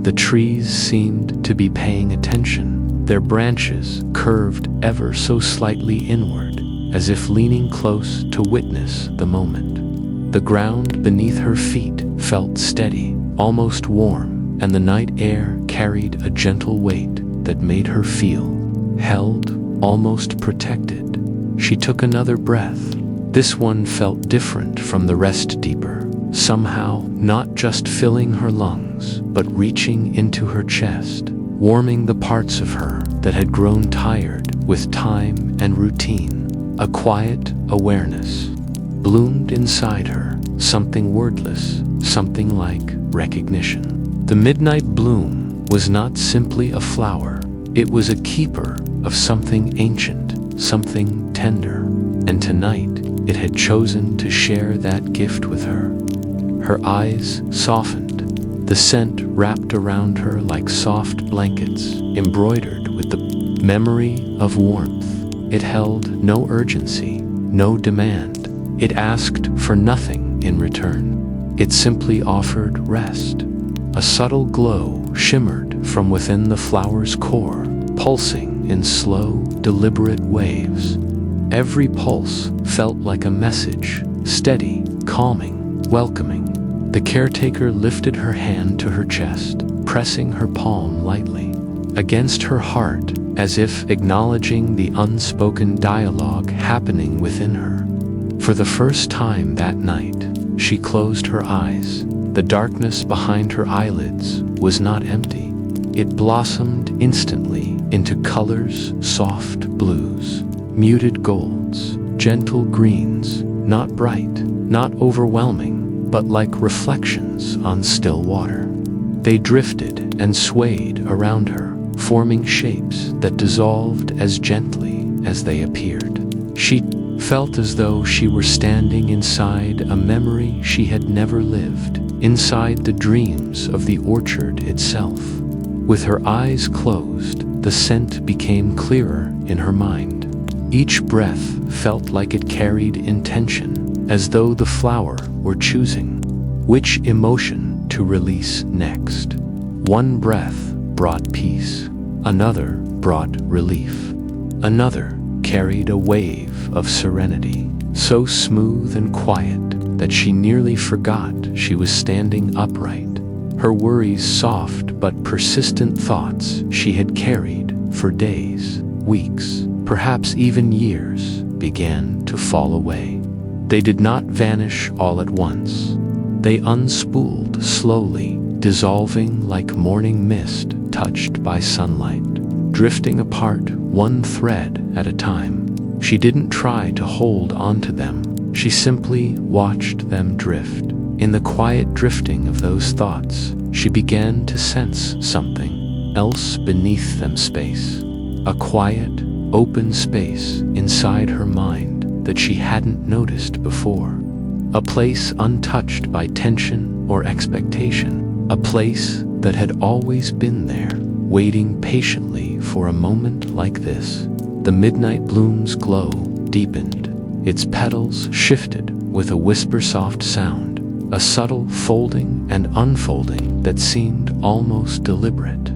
The trees seemed to be paying attention, their branches curved ever so slightly inward, as if leaning close to witness the moment. The ground beneath her feet felt steady, almost warm, and the night air carried a gentle weight that made her feel held, almost protected. She took another breath. This one felt different from the rest, deeper, somehow not just filling her lungs, but reaching into her chest, warming the parts of her that had grown tired with time and routine. A quiet awareness bloomed inside her, something wordless, something like recognition. The midnight bloom was not simply a flower, it was a keeper of something ancient, something tender, and tonight it had chosen to share that gift with her. Her eyes softened, the scent wrapped around her like soft blankets, embroidered with the memory of warmth. It held no urgency, no demand. It asked for nothing in return. It simply offered rest. A subtle glow shimmered from within the flower's core, pulsing in slow, deliberate waves. Every pulse felt like a message, steady, calming, welcoming. The caretaker lifted her hand to her chest, pressing her palm lightly against her heart, as if acknowledging the unspoken dialogue happening within her. For the first time that night, she closed her eyes. The darkness behind her eyelids was not empty. It blossomed instantly into colors, soft blues, muted golds, gentle greens, not bright, not overwhelming, but like reflections on still water. They drifted and swayed around her, forming shapes that dissolved as gently as they appeared. She felt as though she were standing inside a memory she had never lived, inside the dreams of the orchard itself. With her eyes closed, the scent became clearer in her mind. Each breath felt like it carried intention, as though the flower were choosing which emotion to release next. One breath brought peace, another brought relief, another carried a wave of serenity, so smooth and quiet that she nearly forgot she was standing upright. Her worries soft but persistent thoughts she had carried for days, weeks, perhaps even years, began to fall away. They did not vanish all at once. They unspooled slowly, dissolving like morning mist touched by sunlight, drifting apart one thread at a time. She didn't try to hold onto them. She simply watched them drift. In the quiet drifting of those thoughts, she began to sense something else beneath them, space. A quiet, open space inside her mind that she hadn't noticed before. A place untouched by tension or expectation. A place that had always been there, waiting patiently for a moment like this. The midnight bloom's glow deepened. Its petals shifted with a whisper-soft sound. A subtle folding and unfolding that seemed almost deliberate.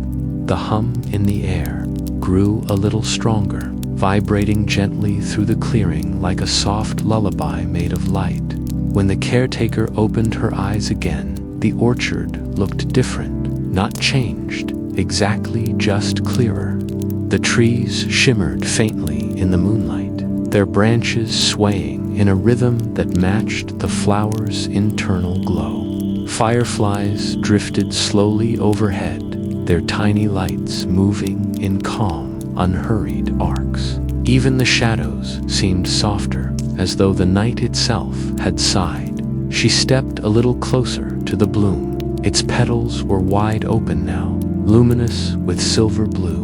The hum in the air grew a little stronger, vibrating gently through the clearing like a soft lullaby made of light. When the caretaker opened her eyes again, the orchard looked different, not changed, exactly just clearer. The trees shimmered faintly in the moonlight, their branches swaying in a rhythm that matched the flower's internal glow. Fireflies drifted slowly overhead, their tiny lights moving in calm, unhurried arcs. Even the shadows seemed softer, as though the night itself had sighed. She stepped a little closer to the bloom. Its petals were wide open now, luminous with silver blue,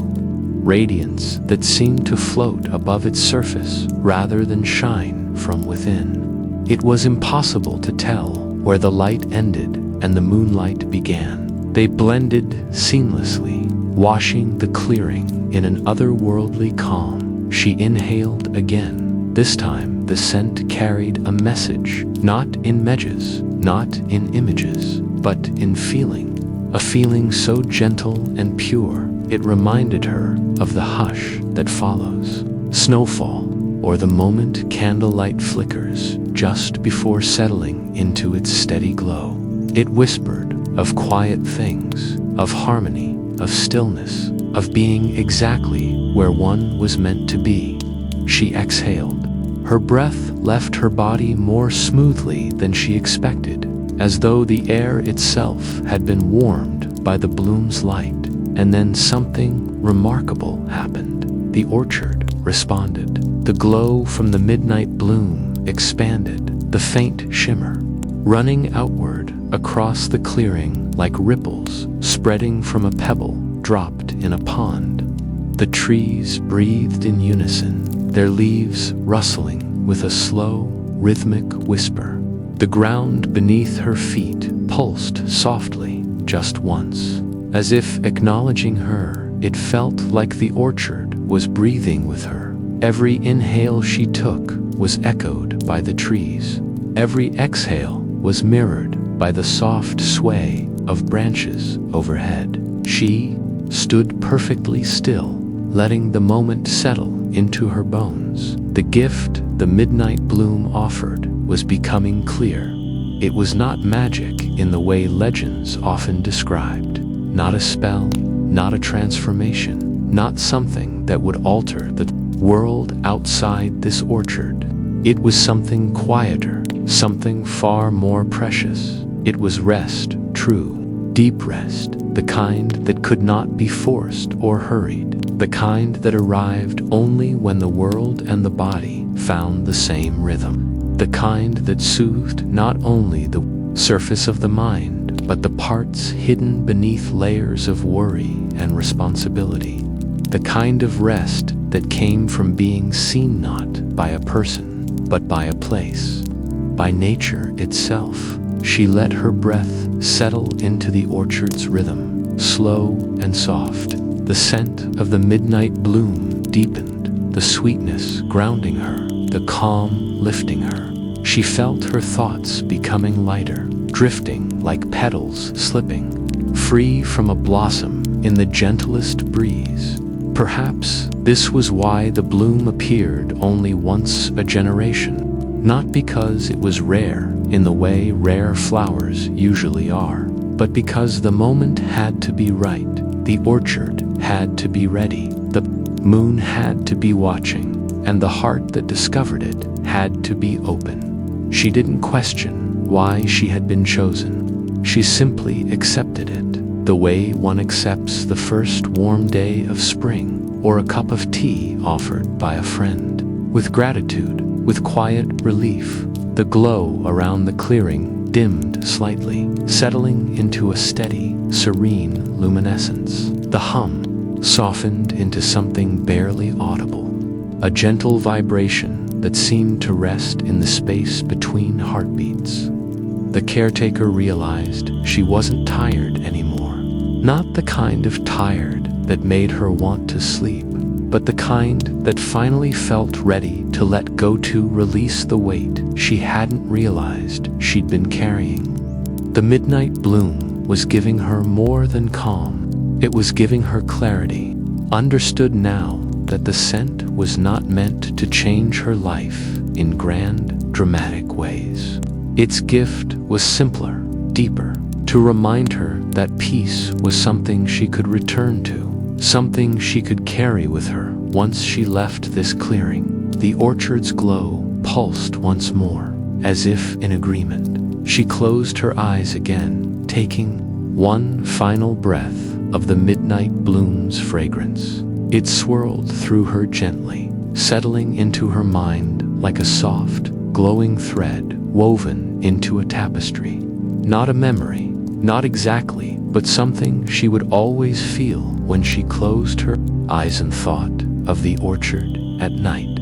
radiance that seemed to float above its surface rather than shine from within. It was impossible to tell where the light ended and the moonlight began. They blended seamlessly, washing the clearing in an otherworldly calm. She inhaled again. This time the scent carried a message, not in messages, not in images, but in feeling. A feeling so gentle and pure, it reminded her of the hush that follows snowfall, or the moment candlelight flickers just before settling into its steady glow. It whispered of quiet things, of harmony, of stillness, of being exactly where one was meant to be. She exhaled. Her breath left her body more smoothly than she expected, as though the air itself had been warmed by the bloom's light. And then something remarkable happened. The orchard responded. The glow from the midnight bloom expanded, the faint shimmer running outward across the clearing like ripples spreading from a pebble dropped in a pond. The trees breathed in unison, their leaves rustling with a slow, rhythmic whisper. The ground beneath her feet pulsed softly just once. As if acknowledging her, it felt like the orchard was breathing with her. Every inhale she took was echoed by the trees. Every exhale was mirrored by the soft sway of branches overhead. She stood perfectly still, letting the moment settle into her bones. The gift the midnight bloom offered was becoming clear. It was not magic in the way legends often described. Not a spell, not a transformation, not something that would alter the world outside this orchard. It was something quieter, something far more precious. It was rest, true, deep rest, the kind that could not be forced or hurried, the kind that arrived only when the world and the body found the same rhythm, the kind that soothed not only the surface of the mind, but the parts hidden beneath layers of worry and responsibility, the kind of rest that came from being seen not by a person, but by a place, by nature itself. She let her breath settle into the orchard's rhythm, slow and soft. The scent of the midnight bloom deepened, the sweetness grounding her, the calm lifting her. She felt her thoughts becoming lighter, drifting like petals slipping, free from a blossom in the gentlest breeze. Perhaps this was why the bloom appeared only once a generation, not because it was rare in the way rare flowers usually are, but because the moment had to be right, the orchard had to be ready, the moon had to be watching, and the heart that discovered it had to be open. She didn't question why she had been chosen. She simply accepted it, the way one accepts the first warm day of spring or a cup of tea offered by a friend. With gratitude, with quiet relief, the glow around the clearing dimmed slightly, settling into a steady, serene luminescence. The hum softened into something barely audible, a gentle vibration that seemed to rest in the space between heartbeats. The caretaker realized she wasn't tired anymore. Not the kind of tired that made her want to sleep, but the kind that finally felt ready to let go, to release the weight she hadn't realized she'd been carrying. The midnight bloom was giving her more than calm. It was giving her clarity, understood now that the scent was not meant to change her life in grand, dramatic ways. Its gift was simpler, deeper, to remind her that peace was something she could return to, something she could carry with her once she left this clearing. The orchard's glow pulsed once more, as if in agreement. She closed her eyes again, taking one final breath of the midnight bloom's fragrance. It swirled through her gently, settling into her mind like a soft, glowing thread woven into a tapestry. Not a memory, not exactly, but something she would always feel when she closed her eyes and thought of the orchard at night.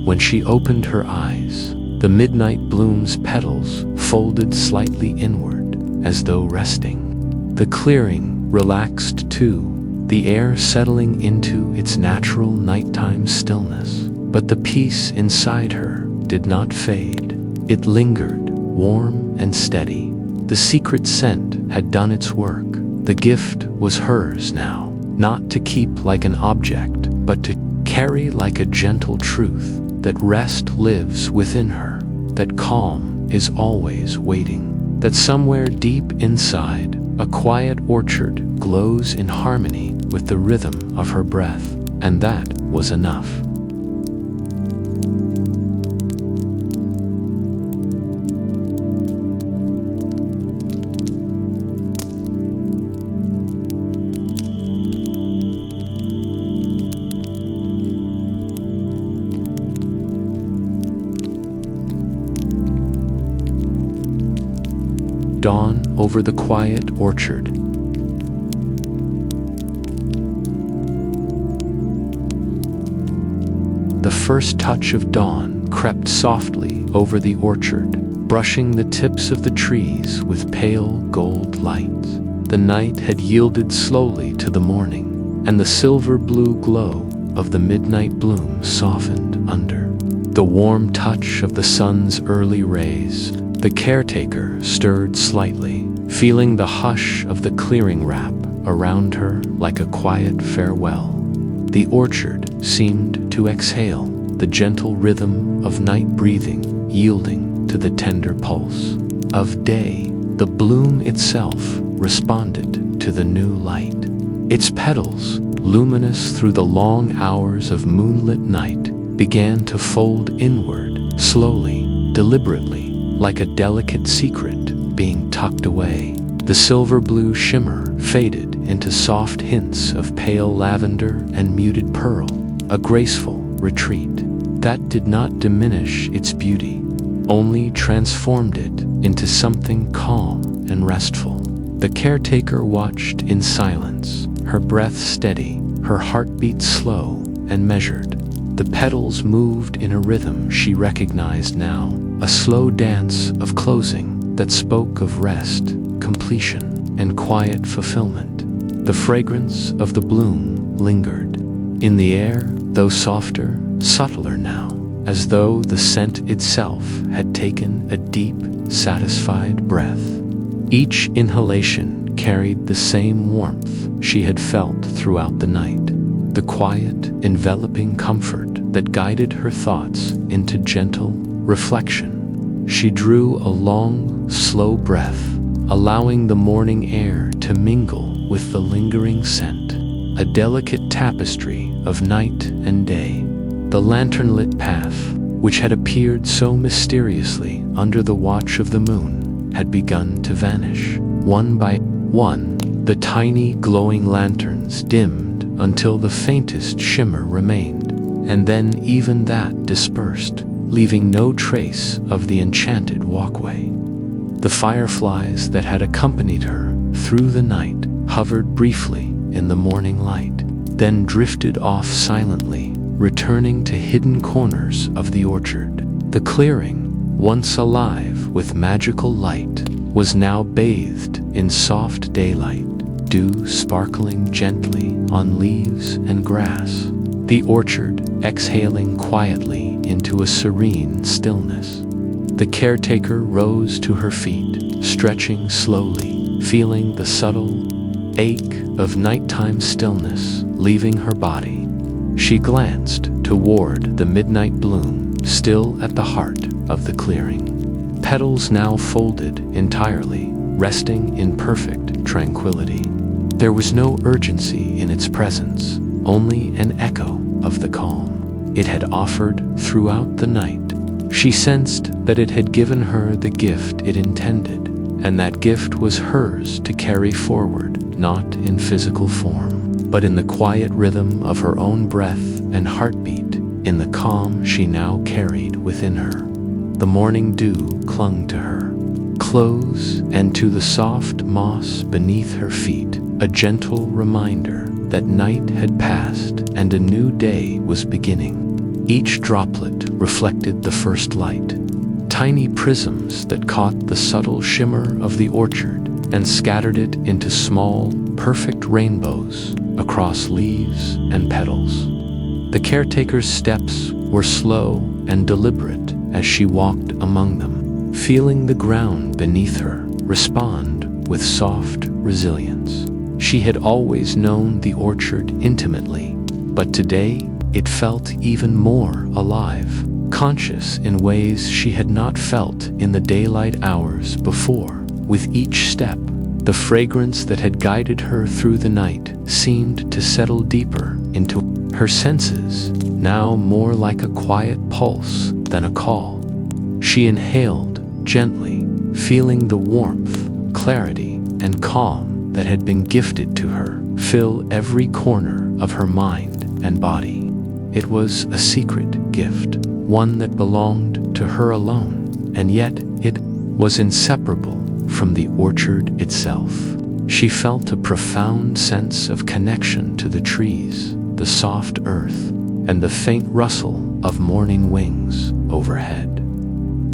When she opened her eyes, the midnight bloom's petals folded slightly inward, as though resting. The clearing relaxed too, the air settling into its natural nighttime stillness. But the peace inside her did not fade. It lingered, warm and steady. The secret scent had done its work. The gift was hers now, not to keep like an object, but to carry like a gentle truth, that rest lives within her, that calm is always waiting, that somewhere deep inside, a quiet orchard glows in harmony with the rhythm of her breath, and that was enough. Dawn over the quiet orchard. The first touch of dawn crept softly over the orchard, brushing the tips of the trees with pale gold light. The night had yielded slowly to the morning, and the silver-blue glow of the midnight bloom softened under the warm touch of the sun's early rays. The caretaker stirred slightly, feeling the hush of the clearing wrap around her like a quiet farewell. The orchard seemed to exhale, the gentle rhythm of night breathing yielding to the tender pulse of day. The bloom itself responded to the new light. Its petals, luminous through the long hours of moonlit night, began to fold inward, slowly, deliberately, like a delicate secret being tucked away. The silver-blue shimmer faded into soft hints of pale lavender and muted pearl, a graceful retreat that did not diminish its beauty, only transformed it into something calm and restful. The caretaker watched in silence, her breath steady, her heartbeat slow and measured. The petals moved in a rhythm she recognized now, a slow dance of closing that spoke of rest, completion, and quiet fulfillment. The fragrance of the bloom lingered in the air, though softer, subtler now, as though the scent itself had taken a deep, satisfied breath. Each inhalation carried the same warmth she had felt throughout the night, the quiet, enveloping comfort that guided her thoughts into gentle reflection. She drew a long, slow breath, allowing the morning air to mingle with the lingering scent, a delicate tapestry of night and day. The lantern-lit path, which had appeared so mysteriously under the watch of the moon, had begun to vanish. One by one, the tiny glowing lanterns dimmed until the faintest shimmer remained, and then even that dispersed, leaving no trace of the enchanted walkway. The fireflies that had accompanied her through the night hovered briefly in the morning light, then drifted off silently, returning to hidden corners of the orchard. The clearing, once alive with magical light, was now bathed in soft daylight, dew sparkling gently on leaves and grass, the orchard exhaling quietly into a serene stillness. The caretaker rose to her feet, stretching slowly, feeling the subtle ache of nighttime stillness leaving her body. She glanced toward the midnight bloom, still at the heart of the clearing. Petals now folded entirely, resting in perfect tranquility. There was no urgency in its presence, only an echo of the calm it had offered throughout the night. She sensed that it had given her the gift it intended, and that gift was hers to carry forward, not in physical form, but in the quiet rhythm of her own breath and heartbeat, in the calm she now carried within her. The morning dew clung to her clothes and to the soft moss beneath her feet, a gentle reminder that night had passed and a new day was beginning. Each droplet reflected the first light, tiny prisms that caught the subtle shimmer of the orchard and scattered it into small, perfect rainbows across leaves and petals. The caretaker's steps were slow and deliberate as she walked among them, feeling the ground beneath her respond with soft resilience. She had always known the orchard intimately, but today it felt even more alive, conscious in ways she had not felt in the daylight hours before. With each step, the fragrance that had guided her through the night seemed to settle deeper into her senses, now more like a quiet pulse than a call. She inhaled gently, feeling the warmth, clarity, and calm that had been gifted to her fill every corner of her mind and body. It was a secret gift, one that belonged to her alone, and yet it was inseparable from the orchard itself. She felt a profound sense of connection to the trees, the soft earth, and the faint rustle of morning wings overhead.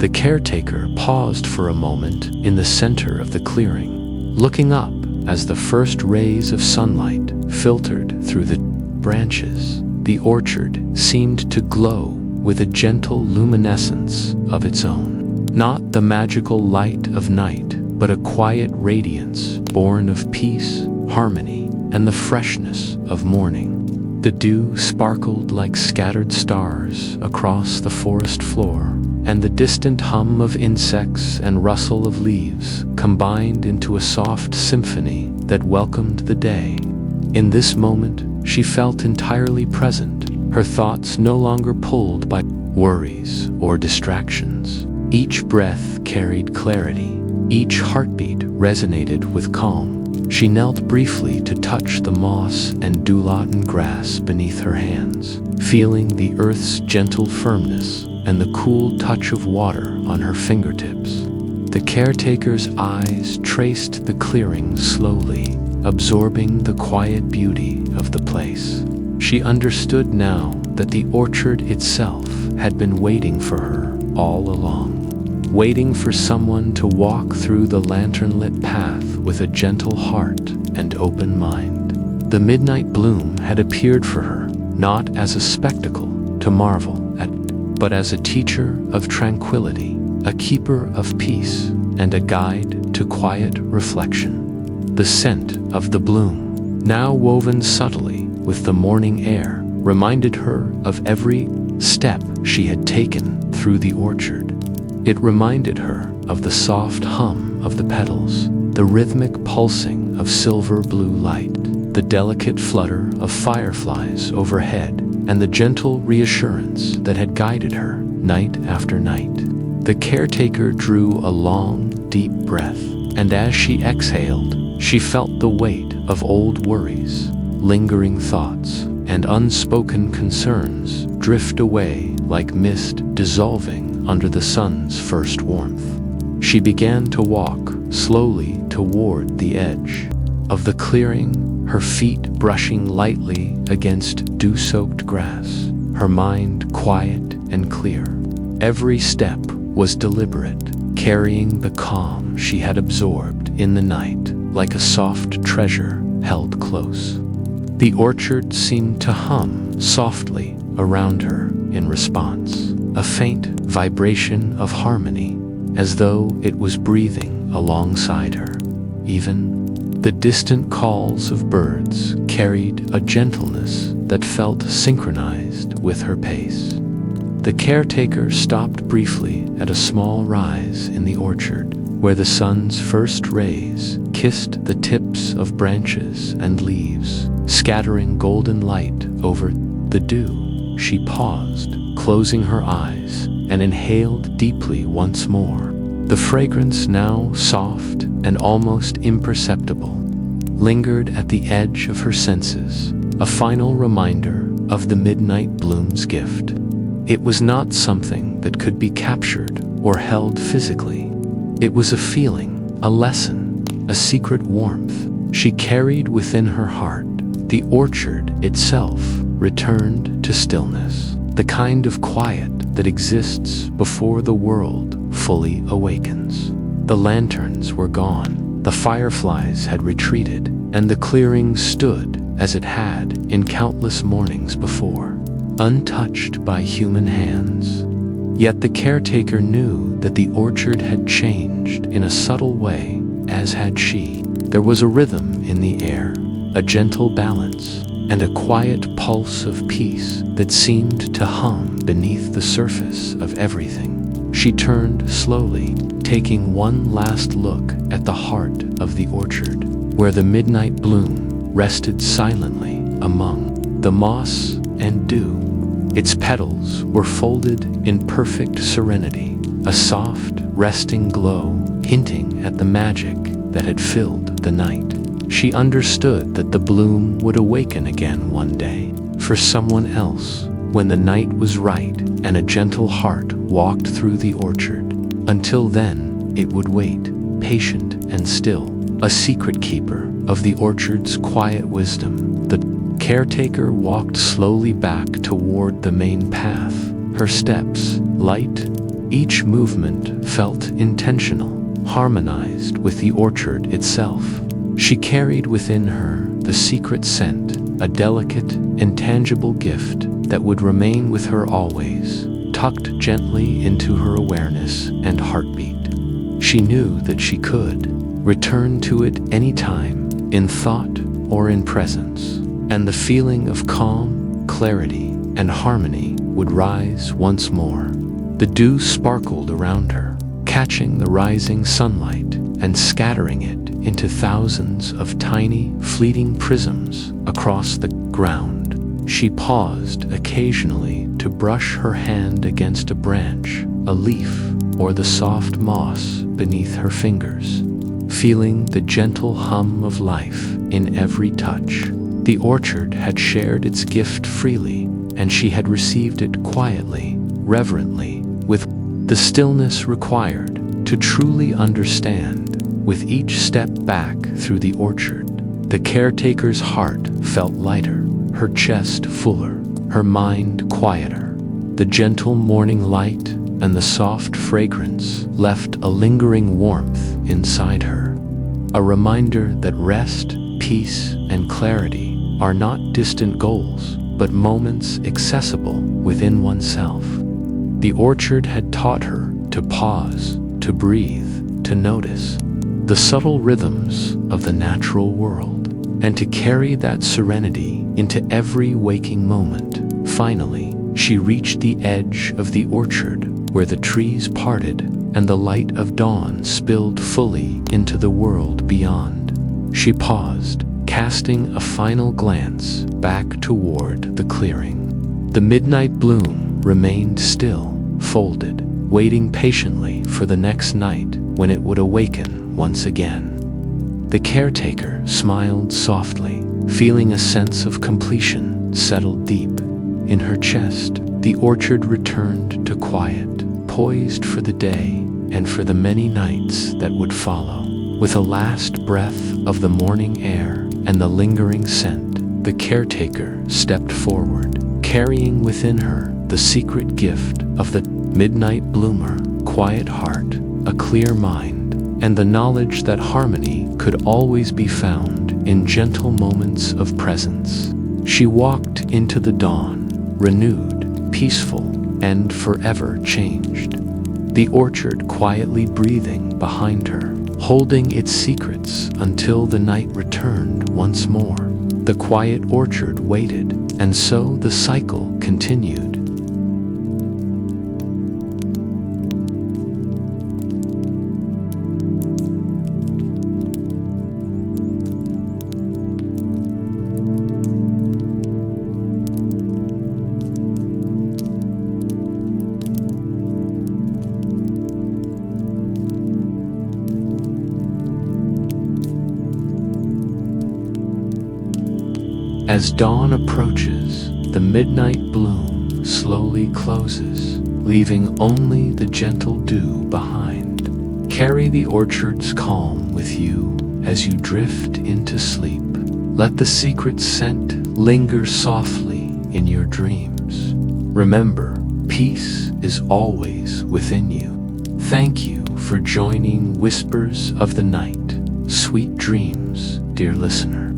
The caretaker paused for a moment in the center of the clearing, looking up as the first rays of sunlight filtered through the branches. The orchard seemed to glow with a gentle luminescence of its own, not the magical light of night, but a quiet radiance born of peace, harmony, and the freshness of morning. The dew sparkled like scattered stars across the forest floor, and the distant hum of insects and rustle of leaves combined into a soft symphony that welcomed the day. In this moment, she felt entirely present, her thoughts no longer pulled by worries or distractions. Each breath carried clarity, each heartbeat resonated with calm. She knelt briefly to touch the moss and dew-laden grass beneath her hands, feeling the earth's gentle firmness and the cool touch of water on her fingertips. The caretaker's eyes traced the clearing slowly, absorbing the quiet beauty of the place. She understood now that the orchard itself had been waiting for her all along, waiting for someone to walk through the lantern-lit path with a gentle heart and open mind. The midnight bloom had appeared for her, not as a spectacle to marvel at, but as a teacher of tranquility, a keeper of peace, and a guide to quiet reflection. The scent of the bloom, now woven subtly with the morning air, reminded her of every step she had taken through the orchard. It reminded her of the soft hum of the petals, the rhythmic pulsing of silver blue light, the delicate flutter of fireflies overhead, and the gentle reassurance that had guided her night after night. The caretaker drew a long, deep breath, and as she exhaled, she felt the weight of old worries, lingering thoughts, and unspoken concerns drift away like mist dissolving under the sun's first warmth. She began to walk slowly toward the edge of the clearing, her feet brushing lightly against dew-soaked grass, her mind quiet and clear. Every step was deliberate, carrying the calm she had absorbed in the night like a soft treasure held close. The orchard seemed to hum softly around her in response, a faint vibration of harmony, as though it was breathing alongside her. Even the distant calls of birds carried a gentleness that felt synchronized with her pace. The caretaker stopped briefly at a small rise in the orchard, where the sun's first rays kissed the tips of branches and leaves, scattering golden light over the dew. She paused, closing her eyes, and inhaled deeply once more. The fragrance, now soft and almost imperceptible, lingered at the edge of her senses, a final reminder of the midnight bloom's gift. It was not something that could be captured or held physically. It was a feeling, a lesson, a secret warmth she carried within her heart. The orchard itself returned to stillness, the kind of quiet that exists before the world fully awakens. The lanterns were gone, the fireflies had retreated, and the clearing stood as it had in countless mornings before, untouched by human hands. Yet the caretaker knew that the orchard had changed in a subtle way, as had she. There was a rhythm in the air, a gentle balance, and a quiet pulse of peace that seemed to hum beneath the surface of everything. She turned slowly, taking one last look at the heart of the orchard, where the midnight bloom rested silently among the moss and dew. Its petals were folded in perfect serenity, a soft, resting glow hinting at the magic that had filled the night. She understood that the bloom would awaken again one day, for someone else, when the night was right and a gentle heart walked through the orchard. Until then, it would wait, patient and still, a secret keeper of the orchard's quiet wisdom. The caretaker walked slowly back toward the main path, her steps light, each movement felt intentional, harmonized with the orchard itself. She carried within her the secret scent, a delicate, intangible gift that would remain with her always, tucked gently into her awareness and heartbeat. She knew that she could return to it any time, in thought or in presence, and the feeling of calm, clarity, and harmony would rise once more. The dew sparkled around her, catching the rising sunlight and scattering it into thousands of tiny, fleeting prisms across the ground. She paused occasionally to brush her hand against a branch, a leaf, or the soft moss beneath her fingers, feeling the gentle hum of life in every touch. The orchard had shared its gift freely, and she had received it quietly, reverently, with the stillness required to truly understand. With each step back through the orchard, the caretaker's heart felt lighter, her chest fuller, her mind quieter. The gentle morning light and the soft fragrance left a lingering warmth inside her, a reminder that rest, peace, and clarity are not distant goals, but moments accessible within oneself. The orchard had taught her to pause, to breathe, to notice the subtle rhythms of the natural world, and to carry that serenity into every waking moment. Finally, she reached the edge of the orchard, where the trees parted and the light of dawn spilled fully into the world beyond. She paused, casting a final glance back toward the clearing. The midnight bloom remained still, folded, waiting patiently for the next night when it would awaken once again. The caretaker smiled softly, feeling a sense of completion settle deep in her chest. The orchard returned to quiet, poised for the day and for the many nights that would follow. With a last breath of the morning air and the lingering scent, the caretaker stepped forward, carrying within her the secret gift of the midnight bloomer: quiet heart, a clear mind, and the knowledge that harmony could always be found in gentle moments of presence. She walked into the dawn, renewed, peaceful, and forever changed. The orchard quietly breathing behind her, holding its secrets until the night returned once more. The quiet orchard waited, and so the cycle continued. As dawn approaches, the midnight bloom slowly closes, leaving only the gentle dew behind. Carry the orchard's calm with you as you drift into sleep. Let the secret scent linger softly in your dreams. Remember, peace is always within you. Thank you for joining Whispers of the Night. Sweet dreams, dear listener.